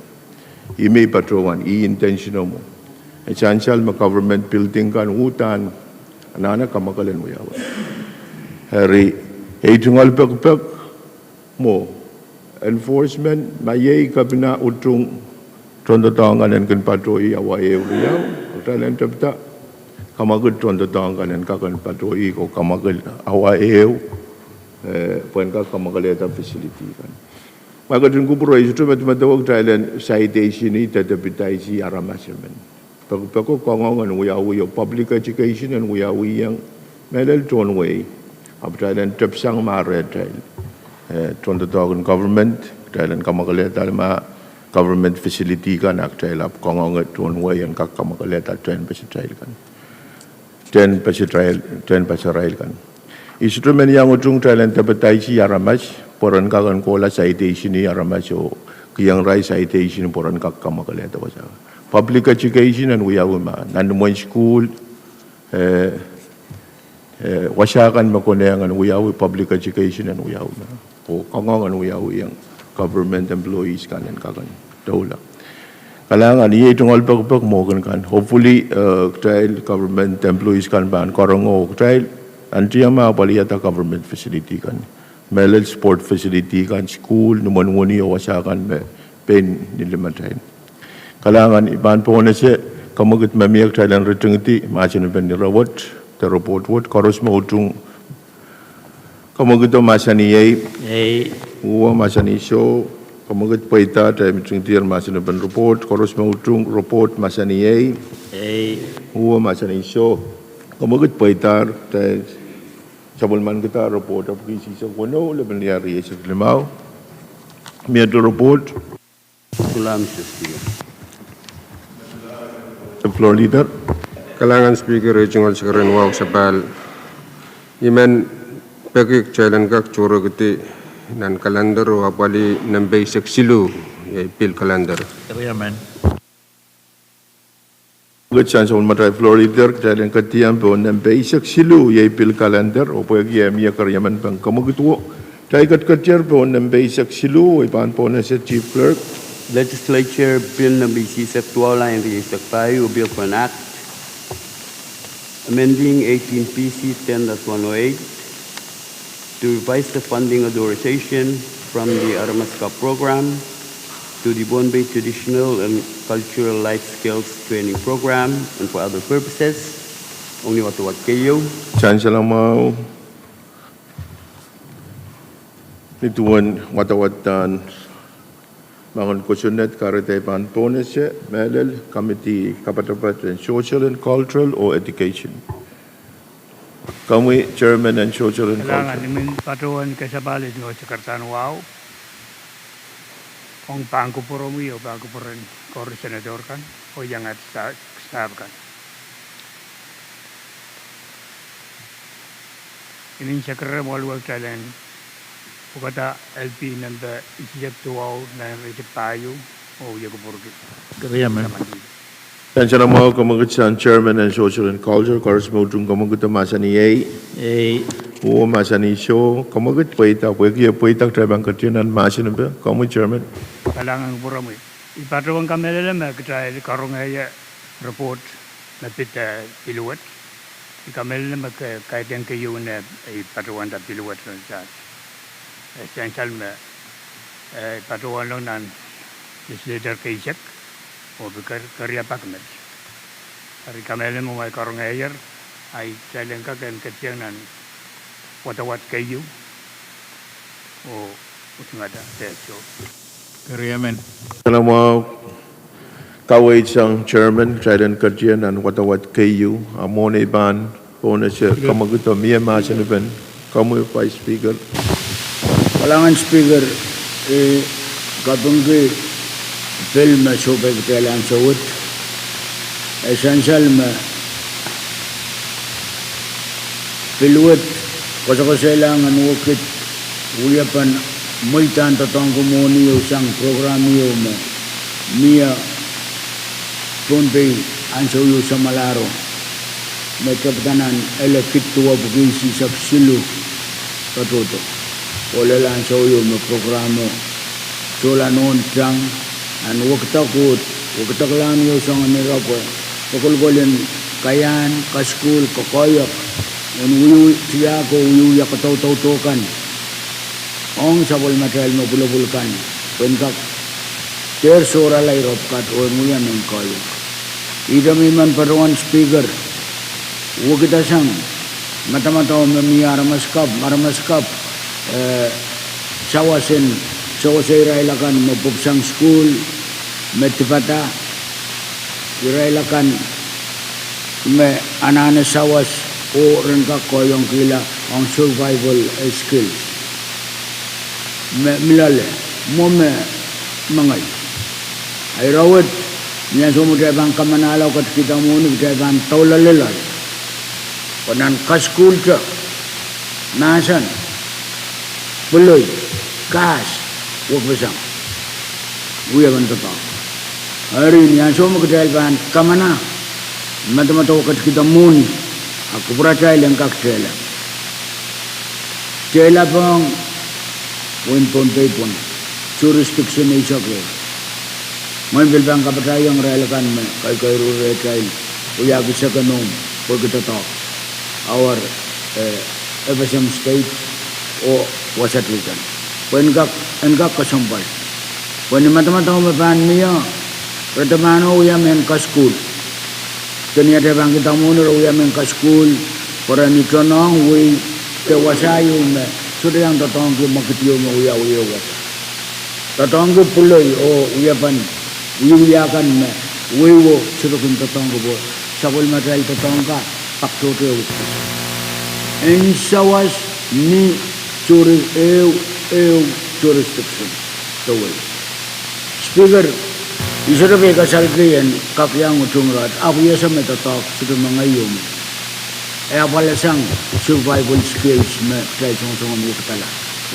Ime patrawan intentional mo. Essential mak government building kan hutan anak-anak kamakalen mo yawa. Hari tungal pek mo enforcement mayay kabina utung contoh tangan dan kan patroi awai uriau Thailand tapta kamagud contoh tangan dan kakan patroi ko kamagud awai poin ka kamagaleta facility kan maka dun kupuro itu mat Thailand citation ni tetapi si aramasemen peko kongongan uyawi public education and uyawi yang medal tonway ab Thailand tapsang mare Thailand contoh tangan government Thailand kamagaleta ma government facility kan ak Thailand kongongan tonway yang kak kamagaleta train pasirail kan train pasirail kan instrumen yang ujung Thailand terbetai si aramas poran kakan kola citation ni aramas o kiyang rai citation poran kak kamagaleta wasa public education and we have nanduman school wasakan makoneangan we have public education and we have o kangangan we have yang government employees kan and kakan daula kalangan ia tunggal pag mo kan hopefully trial government employees kan ban korongo trial antiama paliyata government facility kan melel sport facility kan school numanwani o wasakan me pen nilimatain kalangan iban po na siya kamagat mamiyak Thailand retungti macam ben nirawat terreport wat koros mautung kamagat masaniyay uwa masani show kamagat paita time tungtiar masan ben report koros mautung report masaniyay uwa masani show kamagat paitar tay sabul man kita report of kisi sa kono leben yari sa limau mi do report Salam Speaker. The floor leader. Kalangan Speaker Regional Secretary Wow Sapal. Iman pekik jalan kak curo gede nan kalender wapali nan basic silu ya pil kalender. Good chance on matay floor leader jalan katiam po nan basic silu ya pil kalender o pagi ya karyaman pang kamugutuo. Kay katiar po nan basic silu ipan po na sa chief clerk. Legislature Bill number V6AH and V6AH Bill for an Act amending 18 PC 10.108 to revise the funding authorization from the Aramaska program to the Pohnpei Traditional and Cultural Life Skills Training Program and for other purposes. Only what kayo. Chance lang mau nituan watawatan mangon kusunet karete pan ponese melel committee kapatapat and social and cultural or education kami chairman and social and Kailangan cultural namin patuan kasabalit ng Sekretary Wow kung pangko puro mo yun bago po rin koro senador kan o yang at staff kan ini Sekretary Walwal Thailand kata LP number V6AH na Pahrek o yago porgi. dan cara mau kamagitan chairman and social and culture koros mo tung kamagita masani o masani show kamagit paita paita trabang katinan masin ba kami chairman Kailangan puro mo ipatuan kami nila kita karong ay report na pita piluwat kami nila kahit yung kayo na ipatuan na piluwat sa essential patuan lang ng legislature kaisek o karya pakmet. Hari kami mo may karong ayer ay kailan ka katiyan ng watawat kayo o utingada teso. Kariyamen. Sana mau kawai sang chairman kailan katiyan ng watawat kayo amone ban ponese kamagita miya masin ben kami vice speaker. Kalangan speaker katungki film sobe kailan sawut essential ma piluwat kailangan wakit uyapan multan tatang kumuni usang program yo ma mia Pohnpei anso yo sa malaro may kapitanan elekit tuwa bugisi sa silu patuto wala lang sa uyo may programo sula noon siyang an waktak lang yung sa nila po pakulgolin kayan, ka-school, kakoyak en uyu tia ko uyu ya katau kan ong sabol material mo bulkan pen ka ter sora lai rop kat o muya men koyo ida man paruan speaker wo kita sang mata-mata memia maramaskap sawasay railakan mapupsang school metipata irailakan me anane sawas o rengka koyong kila ang survival skills me milale mo me mangay ay rawat niya sumudya bang kamanalaw kat kita muni kita bang taulalilay panan ka-school siya nasan puloy kas wag besang uya ban totoo hari niya sumudya bang kamana mata-mata kat kita muni aku percaya yang kak cela bang Pohnpei pun jurisdiction ni sakit. Man bilang kapatay yang relakan me kay rurekain uya bisa kanom pag kita talk our FSM state o wasatlikan. Engkak kasampal. Pwede mata-mata umapan niya pertamano uya men ka school. Kanya bang kita muna uya men ka school para ni kanong uy kewasayo me sudah yang tatang ke makitiyo mo uya wasa. Tatang ke puloy o uyapan uyakan me uyo sudah kun tatang ke bo sabol material tatang ka pakto ke utas. Ensawas ni jurisdiction tawal. Speaker isara be kasal kriyan kakyang utungrat aku ya sa metatalk sudah mangayom. Apala sang survival skills me try song mo katala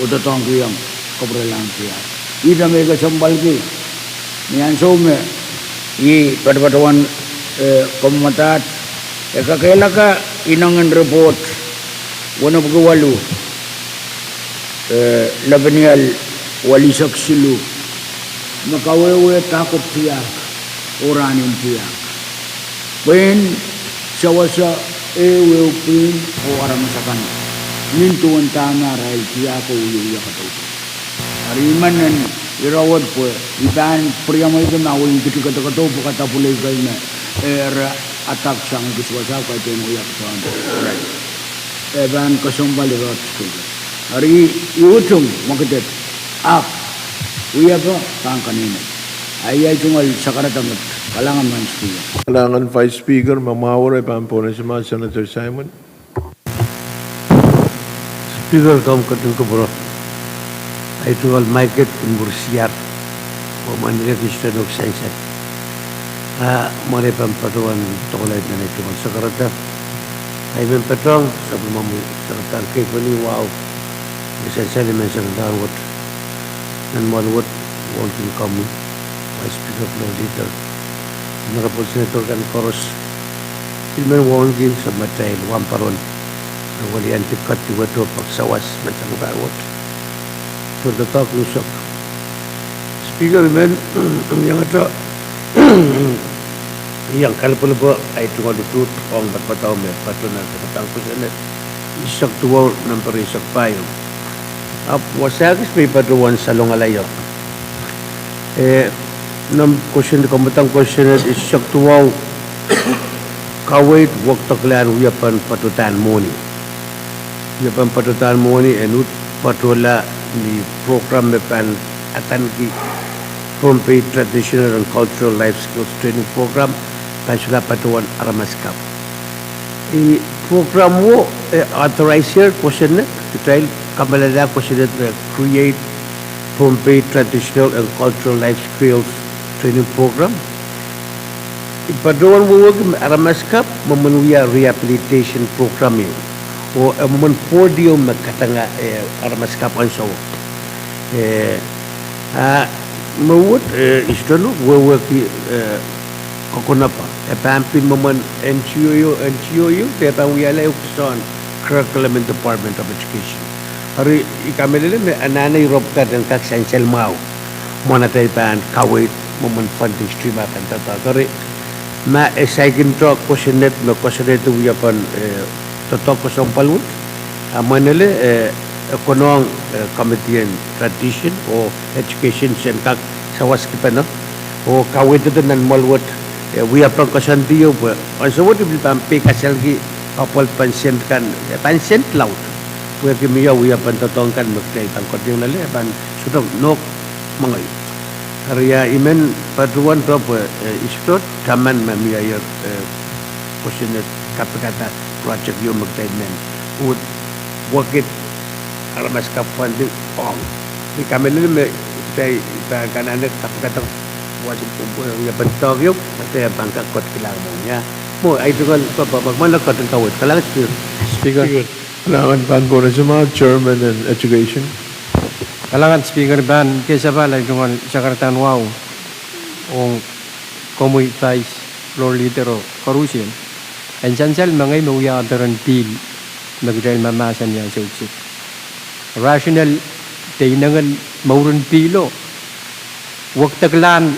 uto tong kuyang kabralang siya ida me ka sambal ki niyan so me I padwan komatat kakela ka inangan report one of walu labanial walisak silu makawewe takot siya oranin siya when sawasa will pin o aramasakan nintuan tama rai tiya ko uya katau ariman nan irawad po iban priyamay ko na uling kiti katau kata pulay kay na atak sang kiswasa kay ten uya katau right eban kasumbal rot ko ari iutung makitet uya po tang kanina ayay tungal sakaratamot kalangan man speaker. Kalangan Vice Speaker, mamawar ay pampunan si mga Senator Simon. Speaker, kaum katung kaburo. Ay tungal maiket kumbursiar. O manila Christian of Science. Mare pampatuan tokolay na tungal sa karata. Ay pampatong sa mamu sa karata kay pani wow. Isa elements ang darwat. Nan malwat walking kamu. Vice Speaker Floor Leader. Honorable Senator kan koros ilmen wong gi sa matay wamparon wali antikat wato pagsawas macam gawat to the talk lusok speaker men yang ada yang kalpul po ay tungod tut ong batpataw me patunan patang pusane isak tuwa number isak payo wasagis may patuwan sa longalayo nam question kombutang question is saktuaw kawait wak taklan uyapan patutan moni enut patula ni program mepan atan ki Pohnpei Traditional and Cultural Life Skills Training Program pasula patuan aramaskap program wo authorizer question detail kamalada question create Pohnpei Traditional and Cultural Life Skills Training Program. Ipaduan mo aramaskap memenuhi rehabilitation program ini. O men podium makatanga aramaskap anso. Mawut istanu wewaki kokonapa. Pampin momen NCOU teta wiyala ukson curriculum and Department of Education. Hari ikamelele me anana Europe dan kak sansel mau. Monetary ban kawit moment funding stream akan tata kare ma second talk questionet me questionet uyapan totok kosong palut manele konong committee and tradition o education sen kak sawas kipana o kawit itu nan malwat we are pangkasanti yo also what will pampe kasalgi apal pension kan pension laut we kimiya we are pantotong kan magtay tangkot yung nale ban sudong nok mangai area imen paduan top istot taman mamia yo question kapkata project yo magtay men would work it aramas kapan di Pwuhng di kami ni me tay kanan kapkata wajib ya bentok yuk atau bangka kot kilang ya mo ay tugal pagman lakot ang kawit kalangan Speaker Kailangan Pohnpei Chairman and Education. kalangan Speaker ban kesa ba lay dungan Jakarta wow ong komunitas floor leader o karusin and sansal mangay mawya adaran pil magdahil mamasan yan sa utsik rational tainangan maurun pilo wag taglan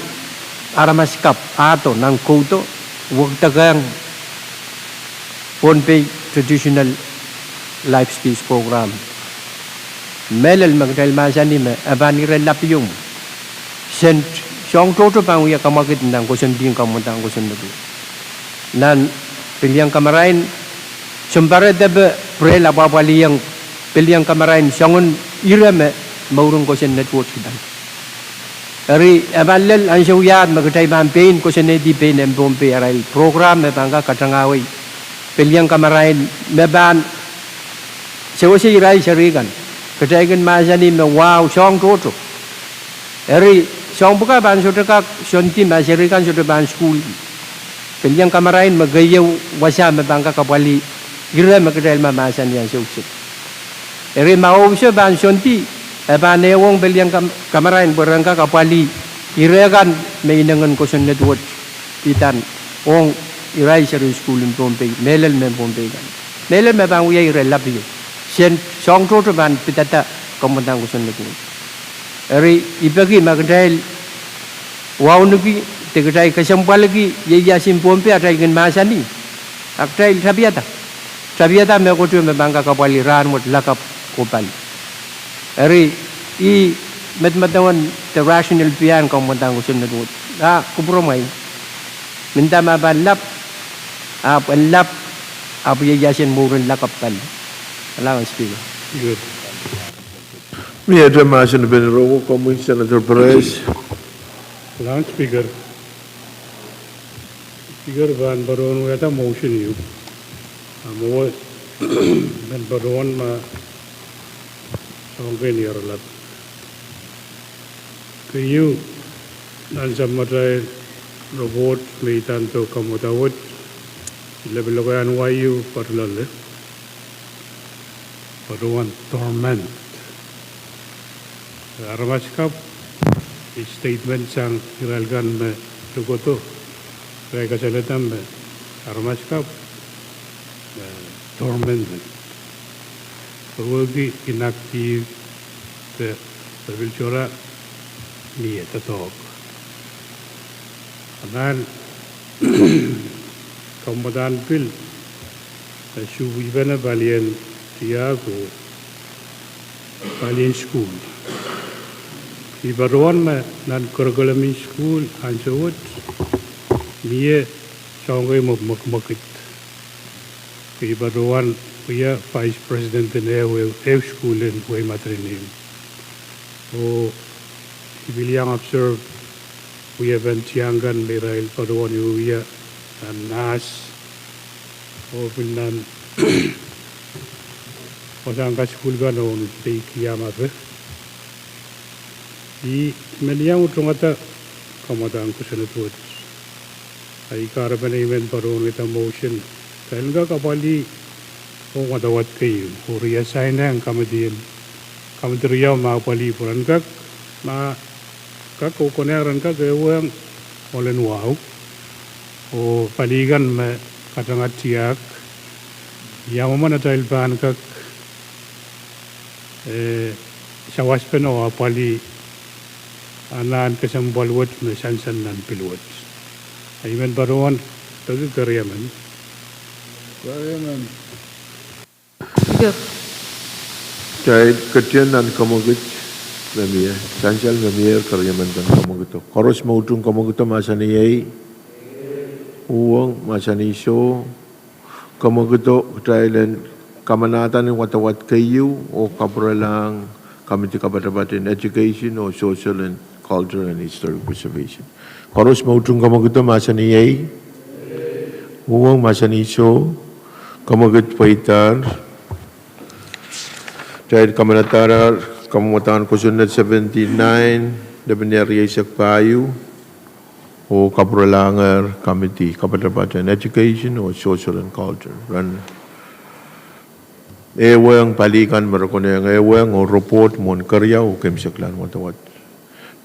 aramaskap ato ng koto wag tagang Pohnpei traditional life skills program melal magdal masani me abani relapyum sent song toto pang uya kamakit nang ko sending kamutang ko sendu nan piliang kamarain sembare debe prela babali yang piliang kamarain sangun irame maurung ko sen network dan Ari abalel ansau yad magdai campaign ko sen di pain em Pohnpei arai program me bangka katangawi piliang kamarain meban sewasi irai sarigan kedaigan masani me wow song toto eri song buka ban sotaka sonti masarikan soto ban school piliang kamarain magayu wasa me bangka kapali gira magdai masani yang sukses eri mau se ban sonti ban newong piliang kamarain berangka kapali iragan mainangan ko sen network pitan ong irai sari school in Pohnpei melel me Pohnpei kan melel me bang uya irai labi sen song toto ban pitata komandang kusun lagi eri ibagi magdai wow nugi tegdai kesempal lagi ye yasin Pohnpei ada ingin masani akdai tabiata me ko tu me bangka kapali ran mot lakap kopal eri i medmatawan the rational pian komandang kusun lagi kupromai minta mabalap lap apa yasin murun lakapal Allowance Speaker. Good. We had a motion been rogo como Senator Perez. Allowance Speaker. Speaker ban baron weta motion you. Mo ben baron ma songke ni aralat. Kayu nan samatay robot may tanto kamutawot level lokayan wayu parlale. Baruan torment. Aramaskap statement sang iralgan me lugoto. Kaya kasalitan me aramaskap torment. Pagwagi inactive te pabilchora niya tatok. Anan komodan pil suwibana balian Tiago Palin School. Ibaruan me nan curriculum school ansawat niye sangay makmakit. Ibaruan kuya Vice President na ew school in way matrinim. O ibiliang observe kuya bentiangan merail paruan yuya nas o pinan Pasang ka school ka noon stay kiyamat I meniang utong ata kamatang ko sa network ay karapan event paron ita motion kailan ka kapali kung matawat kayo o reassign na ang kamateriyaw makapali puran ka kakukuneran ka gawang olen wow o paligan me katangat siyak yamaman at ilpan ka sawas peno apali anan kasambalwat me sansan nan pilwat ayman baruan tagi karyaman Jahit ketian dan kamagit memia, sansal memia karyaman dan kamagito. Koros mautung kamagito masani yai, Pwuhng masani so, kamagito Thailand kamanatan ng watawat kayu o kapralang Committee Kabatabatan Education or Social and Cultural and Historic Preservation. Koros mautung kamagito masani yai, Pwuhng masani so, kamagit paitar. Jahit kamanatarar kamumutan ko sunod 79 Debenyar Yesak Payu o Kapralangar Committee Kabatabatan Education or Social and Culture ran ewang palikan merakona yang ewang o report mon karya o kemsaklan watawat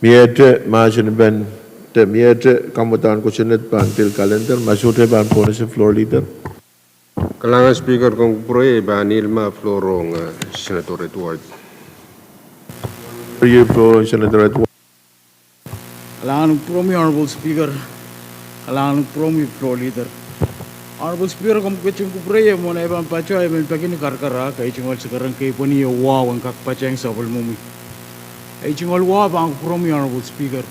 miete masin ben te miete kamutan ko sunod pantil kalender masute ban pona sa floor leader. Kalangan speaker kong proye ba Nilma Florong Senator Edward. You floor Senator Edward. Kalangan promi Honorable Speaker, kalangan promi floor leader. Honorable Speaker, kung kecing kupreye mo na ibang pacho ay may pagini karkara kay cingol sekarang kay poni wow ang kakpacheng sabol mumi. Ay cingol wow bang promi Honorable Speaker,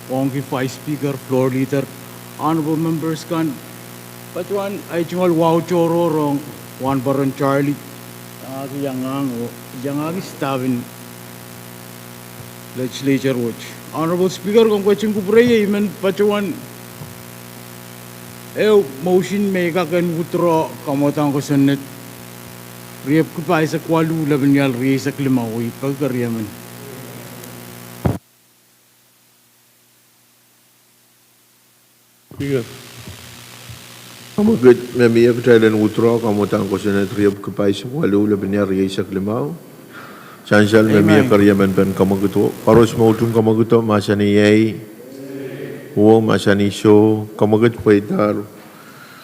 wong ki Vice Speaker, floor leader, honorable members kan. Pachuan ay cingol wow choro rong Juan Baron Charlie yang agi stavin Legislature watch. Honorable Speaker, kung kecing kupreye iman pachuan motion mega kan withdraw kamotang ko sunnet riep ko pa sa kwalu laban yal ri sa klimawi pagkaryaman. Speaker. Kamagit memia Thailand withdraw kamutang ko sunod riep kapay sa kwalu laban yal ri sa klimaw. Sansal memia karyaman pen kamagito. Paros mautung kamagito masani yai. Pwuhng masani so kamagit paitar.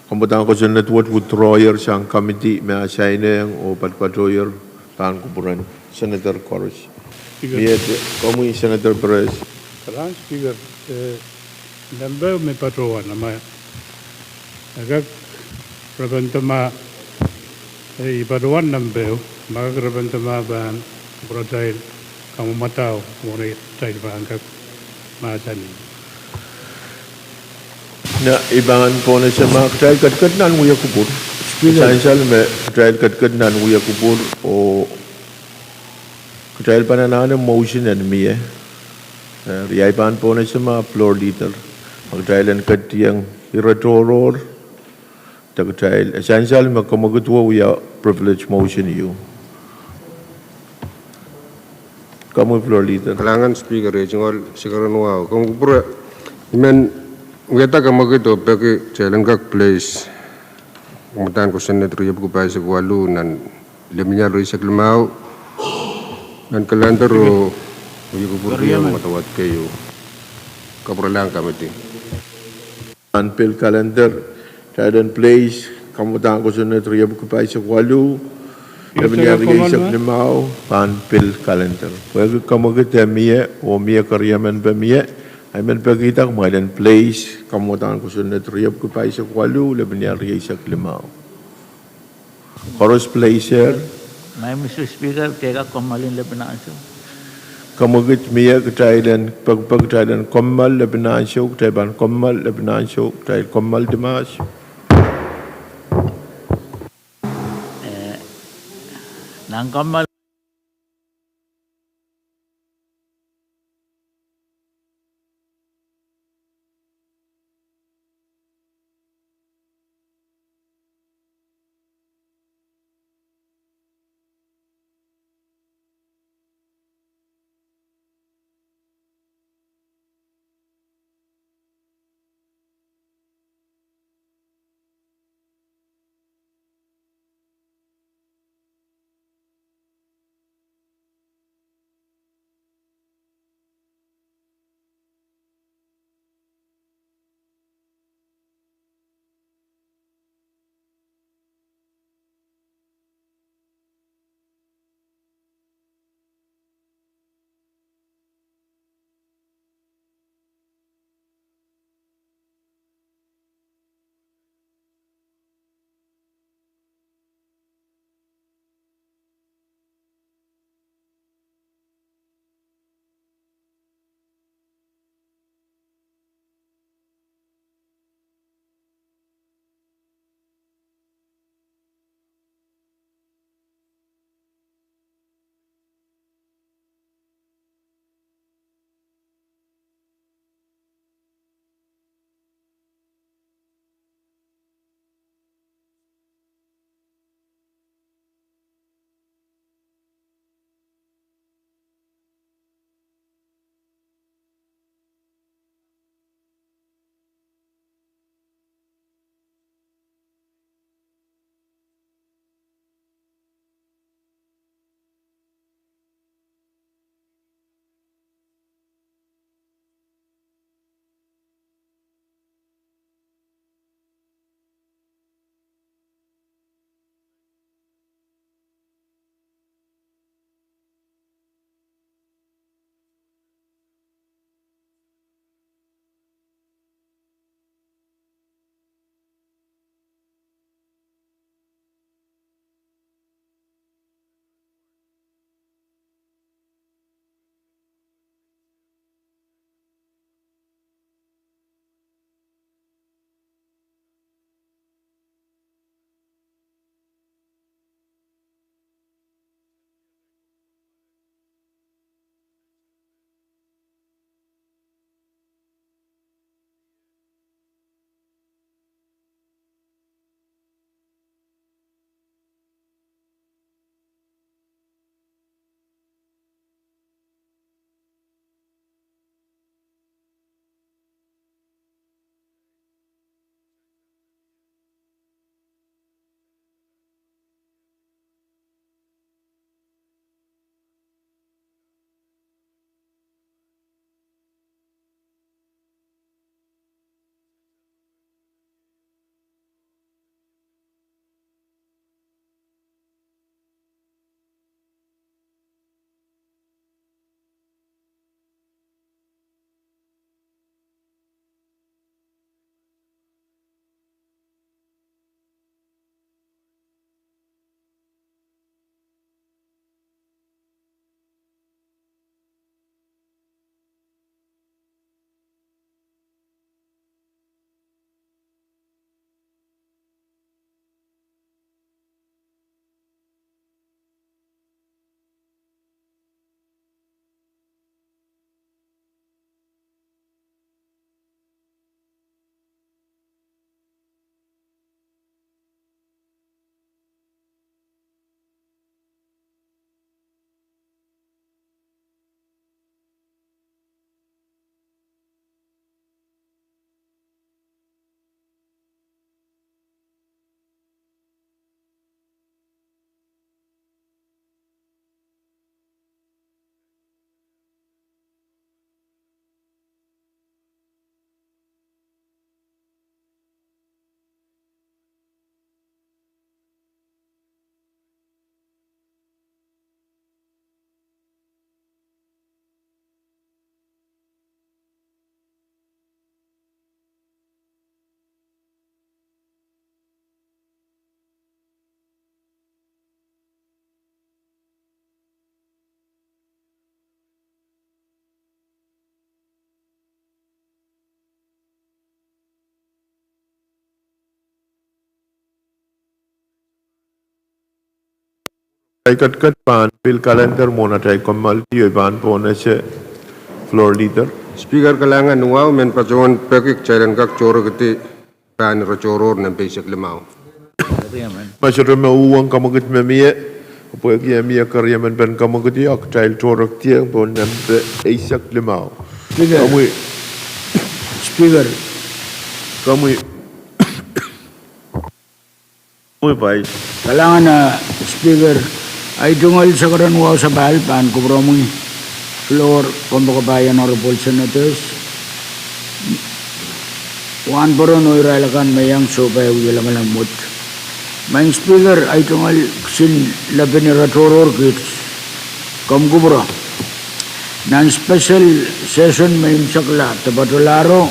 Kamutang ko sunod withdrawer sang committee may assign o patpatoyer pan kupuran Senator Koros. Miete komu Senator Perez. Kalangan Speaker, number may patrowan nama. Agak rabantama iparuan number maka rabantama ban brotail kamu matau mori tail bangkak masani. Na ibangan po na siya mga katrail katkat nan wuya kupur. Sansal may katrail katkat nan wuya kupur o katrail pananahan ng motion and miye. Riyaipan po na siya mga floor leader. Katrailan kat yang iratoror. Katrail sansal may kamagutwa wuya privilege motion iyo. Kamu floor leader. Kalangan speaker jengol sekarang wow kong pura iman ngeta kamagito pagi jalan kak place kemudian ko senator riep ko pa sa kwalu nan lemnya ri sa klimau dan kalender ro ko pura matawat kayo kapralang committee Anpil calendar Thailand place kamutan ko sunod riep ko pa sa kwalu lemnya ri sa klimau anpil calendar pagi kamagit miye o miye karyaman ba miye I mean, pagkita ko mga place, kamutangan ko sunod riyab ko pa isa kwalu, laban niya riya isa klimaw. Koros place here. May Mr. Speaker, teka komalin laban na aso. Kamagit miya katailan, pagpagtailan komal laban na aso, katailan komal laban na aso, katailan komal dimas. Nang komal Kat pan bil kalender mona tay komal tiyo ban po na siya floor leader. Speaker kalangan nuaw men pacuan pekik cairan kak coro keti pan rocoror nan basic lemau. Masyarakat mauang kamagit memiye, apa yang miye karya men ben kamagit yak trail coro tiang po nan basic lemau. Speaker. Kamu baik. Kalangan na Speaker ay tunggal sa karanwaw sa Bahalpan ko promoy floor Pwuhng honorable senators wan poron oy ralakan mayang so pa wilang lamot. Main Speaker ay tunggal sin labi ni Ratoror kits kam kubro nan special session may sakla tabatularo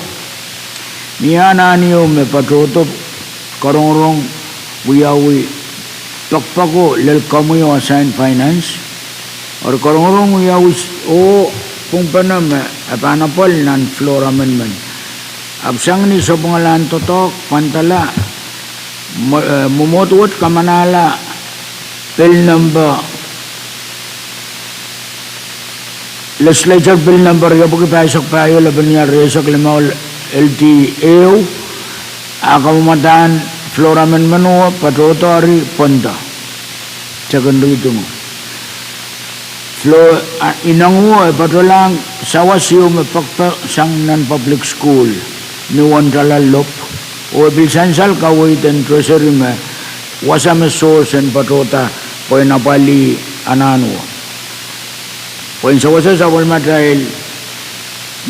niya na niyo me patotop karong wiyawi pakpako lel kamuyo assign finance or karong wiyawi o Pohnpei apanapol nan floor amendment absang ni sa pangalan totok pantala mumotwot kamanala bill number Legislature bill number yabuki pasok payo laban niya resak limaw LTAO akamumatan floor amendment o patotori ponda segundo itu floor inangu patolang sawasiyo mapakpa sang non-public school ni wandalalop o bilsansal kawit and treasury me wasame source and patota po napali anano po sawasa sa walmatrail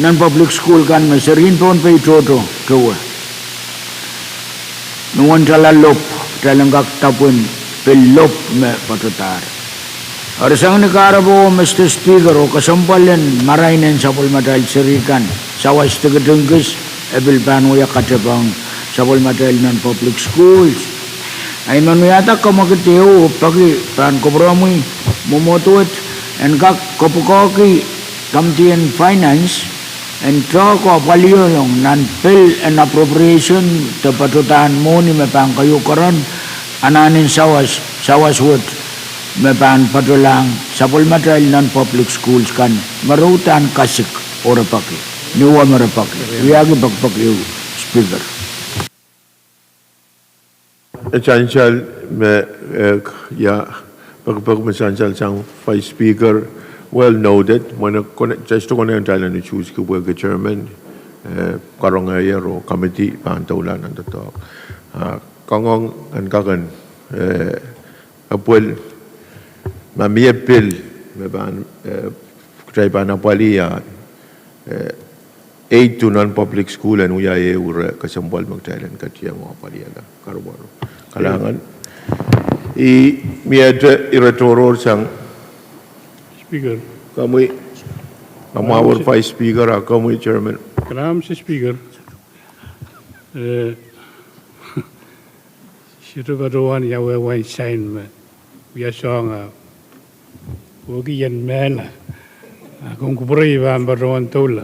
non-public school kan maserin Pohnpei toto kawa nuwan talalop talanggak tapun pelop me patutar. Arsang ni karabo Mr. Speaker o kasampalan marainin sa pulmatal sirikan sawas tagadunggus ebil panuya katabang sa pulmatal non-public schools. Ay manuyata kamakitiyo pagi pan kubramoy mumotut and kak kapukoki kamtian finance and talk of value non-bill and appropriation to patutan mo ni mapang kayo karon ananin sawas wood mapan patulang sa pulmatal non-public schools kan marutan kasik o rapaki niwa marapaki wiyagi pagpakiyo Speaker. Essential ya pagpagmasansal sang Vice Speaker well noted when just to connect Thailand choose ko the chairman karong ayero committee pantaulan ang to kangong an kagan apol mamiepil meban try panapaliya 8 to non-public school and uya ure kasambal mag Thailand katiyang apaliya la karwaro kalangan I miade iratoror sang Speaker. Kami our Vice Speaker, kami Chairman. Kalam si Speaker. Sito baruan yawe wine sign me. We are song wogi yan mela. Kung kupuri ba baruan tola.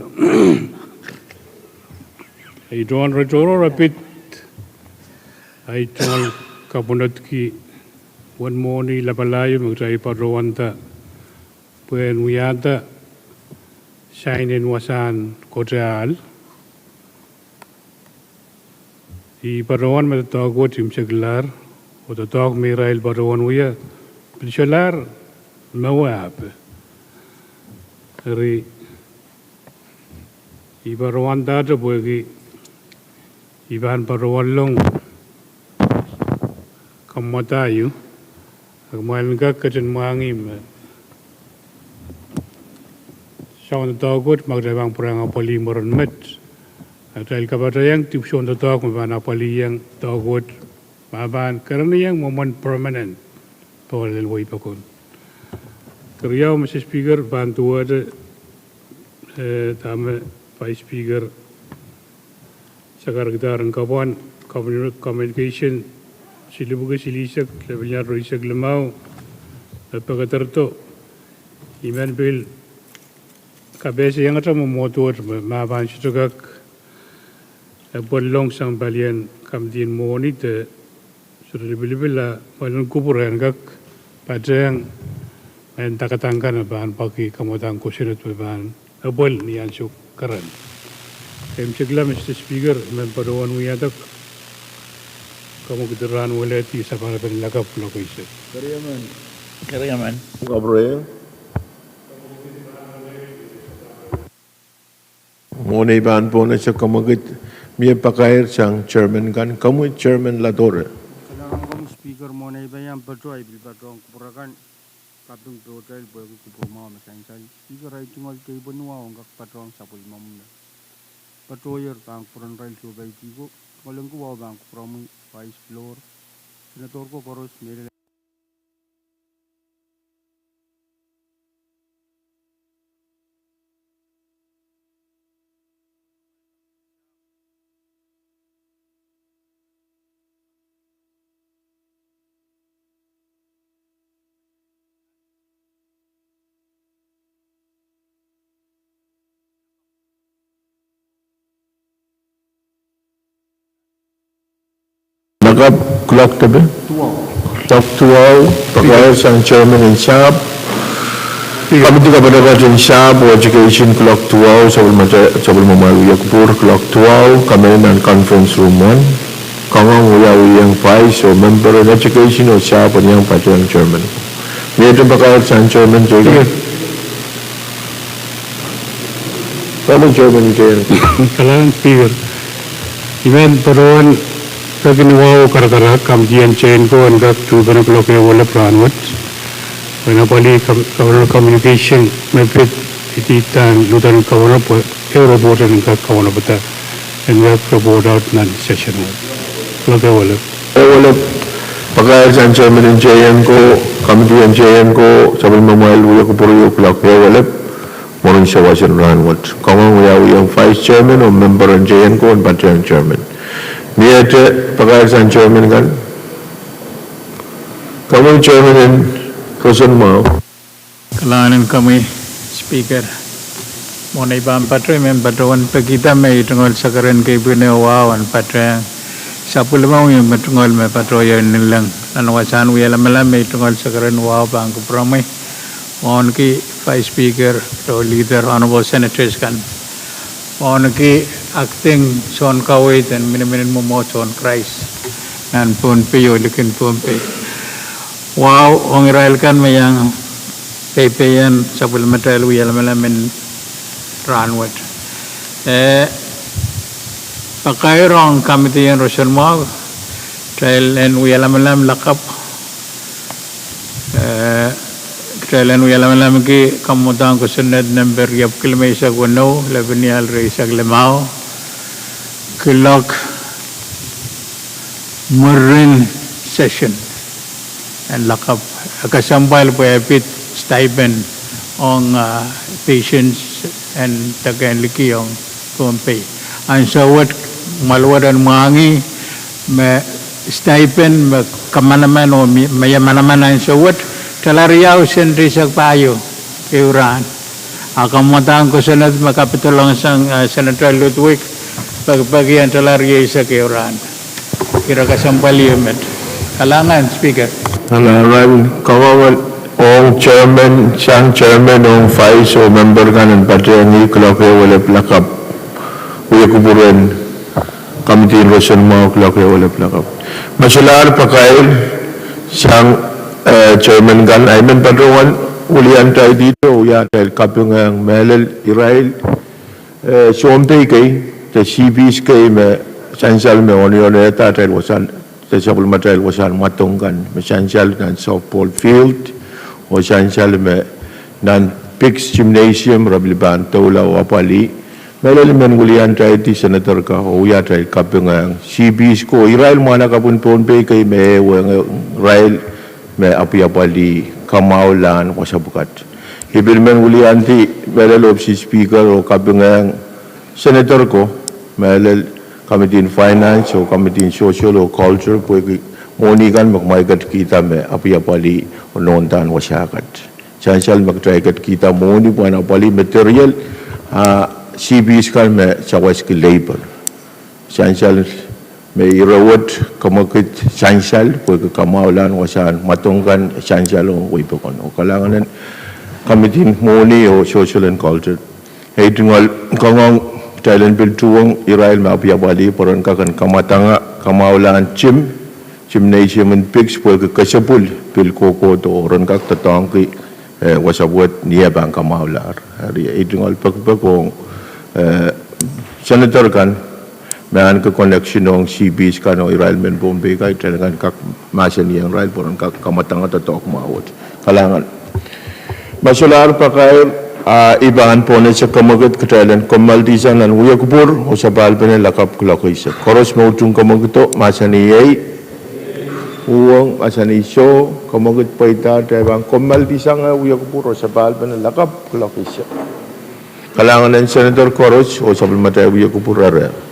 I don't retoro rapid. I told kabunat ki one morning lapalayo magtay baruan ta. When we had the sign in Wasan Kotal, the Parawan with the dog what him seglar, or the dog may rail Parawan we are, Pishalar, Mawab. The Parawan data bogi, Ivan Parawan long, Kamatayu, a Malga Katan Mangim. Siya ang tagot magdabang perang apali moron met. At dahil kabatayang tipsyon na tagot maban apali yang tagot maban karena yang momen permanent pawalil way pakon. Kariyaw Mr. Speaker bantu ada tama Vice Speaker sa karagdaran kawan communication silibuga silisak labinya roisak lemau pagatarto iman bill kabesi yang ada memotor maban situgak bolong sang balian kamdin moni te sudah dibeli-beli malun kuburan gak Pwuhng men takatangkan bahan pagi kemudian kusinut bahan abol ni ansuk keren. Cegla Mr. Speaker men padawan wiyadak kamu keteran waleti sapara penlakap lokasi. Keriaman. Gabriel. Money ban pona sa kamagit miya pakair sang chairman kan kamu chairman ladore. Kamu speaker money bayam patrol bil patrol kupurakan kapung hotel baru kupurma masansal speaker ay tungal kay banua ang patrol sapul mamuna. Patroller kang puran rail so bay tigo walang kuwa bang kupramu 5 floor senator ko koros mere Nakap clock tabi? Clock 12, pakair sang chairman in SAP. Kami juga berdebat in SAP, education clock 12, sabul memalu yakpur clock 12, kami nan conference room 1. Kangang yang vice or member in education or SAP yang patuan chairman. Dia tu pakair sang chairman juga. Kamu chairman juga. Kalan speaker. Event padawan Paginawa kara-kara kamjian chain ko angkat tujuan blok wala planwat. Panapali kawan communication mepet ititan lutan kawan po airport angkat kawan bata and we have to board out nan session blok wala. Wala pagkain sa chairman ng JM ko, kamitian JM ko, sabi mamail uya ko puro yung blok wala moron siya wasan ranwat. Kung yung vice chairman o member ng JM ko at pati ang chairman. Niya ito, pagkakasan chairman kan? Kamu chairman in Kusun Mau? Kailangan kami speaker. Muna ibang patroy, may patroan pa kita may tungkol sa karan kay Pwuhng patroy. Sa pulamang yung matungkol may patroy nilang nanawasan wala malam may tungkol sa karan wow bang kupramay. Mohon ki Vice Speaker, Leader, Honorable Senators kan. Mohon ki acting Son Kawit and Minimin mo Son Christ and Pohnpei o likin Pohnpei. Wow, ang Israel kan mayang pepeyan sa pulmatel wiyal malamin ranwat. Pakairong committee yan Roshan mo trail and wiyal malam lakap trail and wiyal malam ki kamutang ko sunod number yap kilmay sa guno labinial ray sa glamao kilok marin session and lakap kasampal po epit stipend on patients and taganliki yung Pohnpei. And so what malwadan mangi me stipend me kamanaman o mayamanaman and so what talariyaw sendri sa payo iuran. Akamutang ko sunod makapitulong sang Senator Ludwig pagbagian talariyaw sa iuran. Kira kasampaliumet. Kalangan, Speaker. Kalangan, kawawan ong chairman, sang chairman ong vice o member kanan pati ni klokre wala plakap. Uya kuburan committee Roshan Mau klokre wala plakap. Masalar pakail sang chairman kan ayman patrawan ulian tayo dito uya tayo kapyung ang melel Israel Pohnpei kay the CBs kay sansal me onioneta tayo wasan sabul material wasan matungkan sansal kan softball field o sansal me nan Pix gymnasium rabliban tawla wapali melel men ulian tayo di senator ka uya tayo kapyung ang CBs ko Israel mana kapun Pohnpei kay me Israel me api-apali kamaulan ko sa bukat. Ibil men ulian ti melel si speaker o kapyung ang senator ko melel Committee in Finance o Committee in Social o Culture po monikan magmaikat kita me api-apali o nontan wasyakat. Sansal magtraikat kita moni po na apali material CBs kan me sa waski labor. Sansal may rawat kamakit sansal pag kamaulan wasan matungkan sansal o wipakon o kalangan kamitin muni o social and culture hey tunggal kangong Thailand bil tuwang Israel mapia bali poron kakan kamatanga kamaulan gymnasium and pigs pag kasapul bil koko to oron kak tatangki wasabwat niya bang kamaular hari hey tunggal pagpagong senator kan Mayan ke connection ng CBs kan o Israel men Pohnpei kay talagang kak masan yang Israel poron kak kamatanga tatok maawat kalangan masular pa kay ibahan po na sa kamagat katalan komaltisan ng uyakupur o sa balban ng lakap kulakisa koros mautong kamagito masan iyay Pwuhng masan isyo kamagat paita tayo komaltisan ng uyakupur o sa balban ng lakap kulakisa kalangan ng Senator Koros o sa balmatay uyakupur ara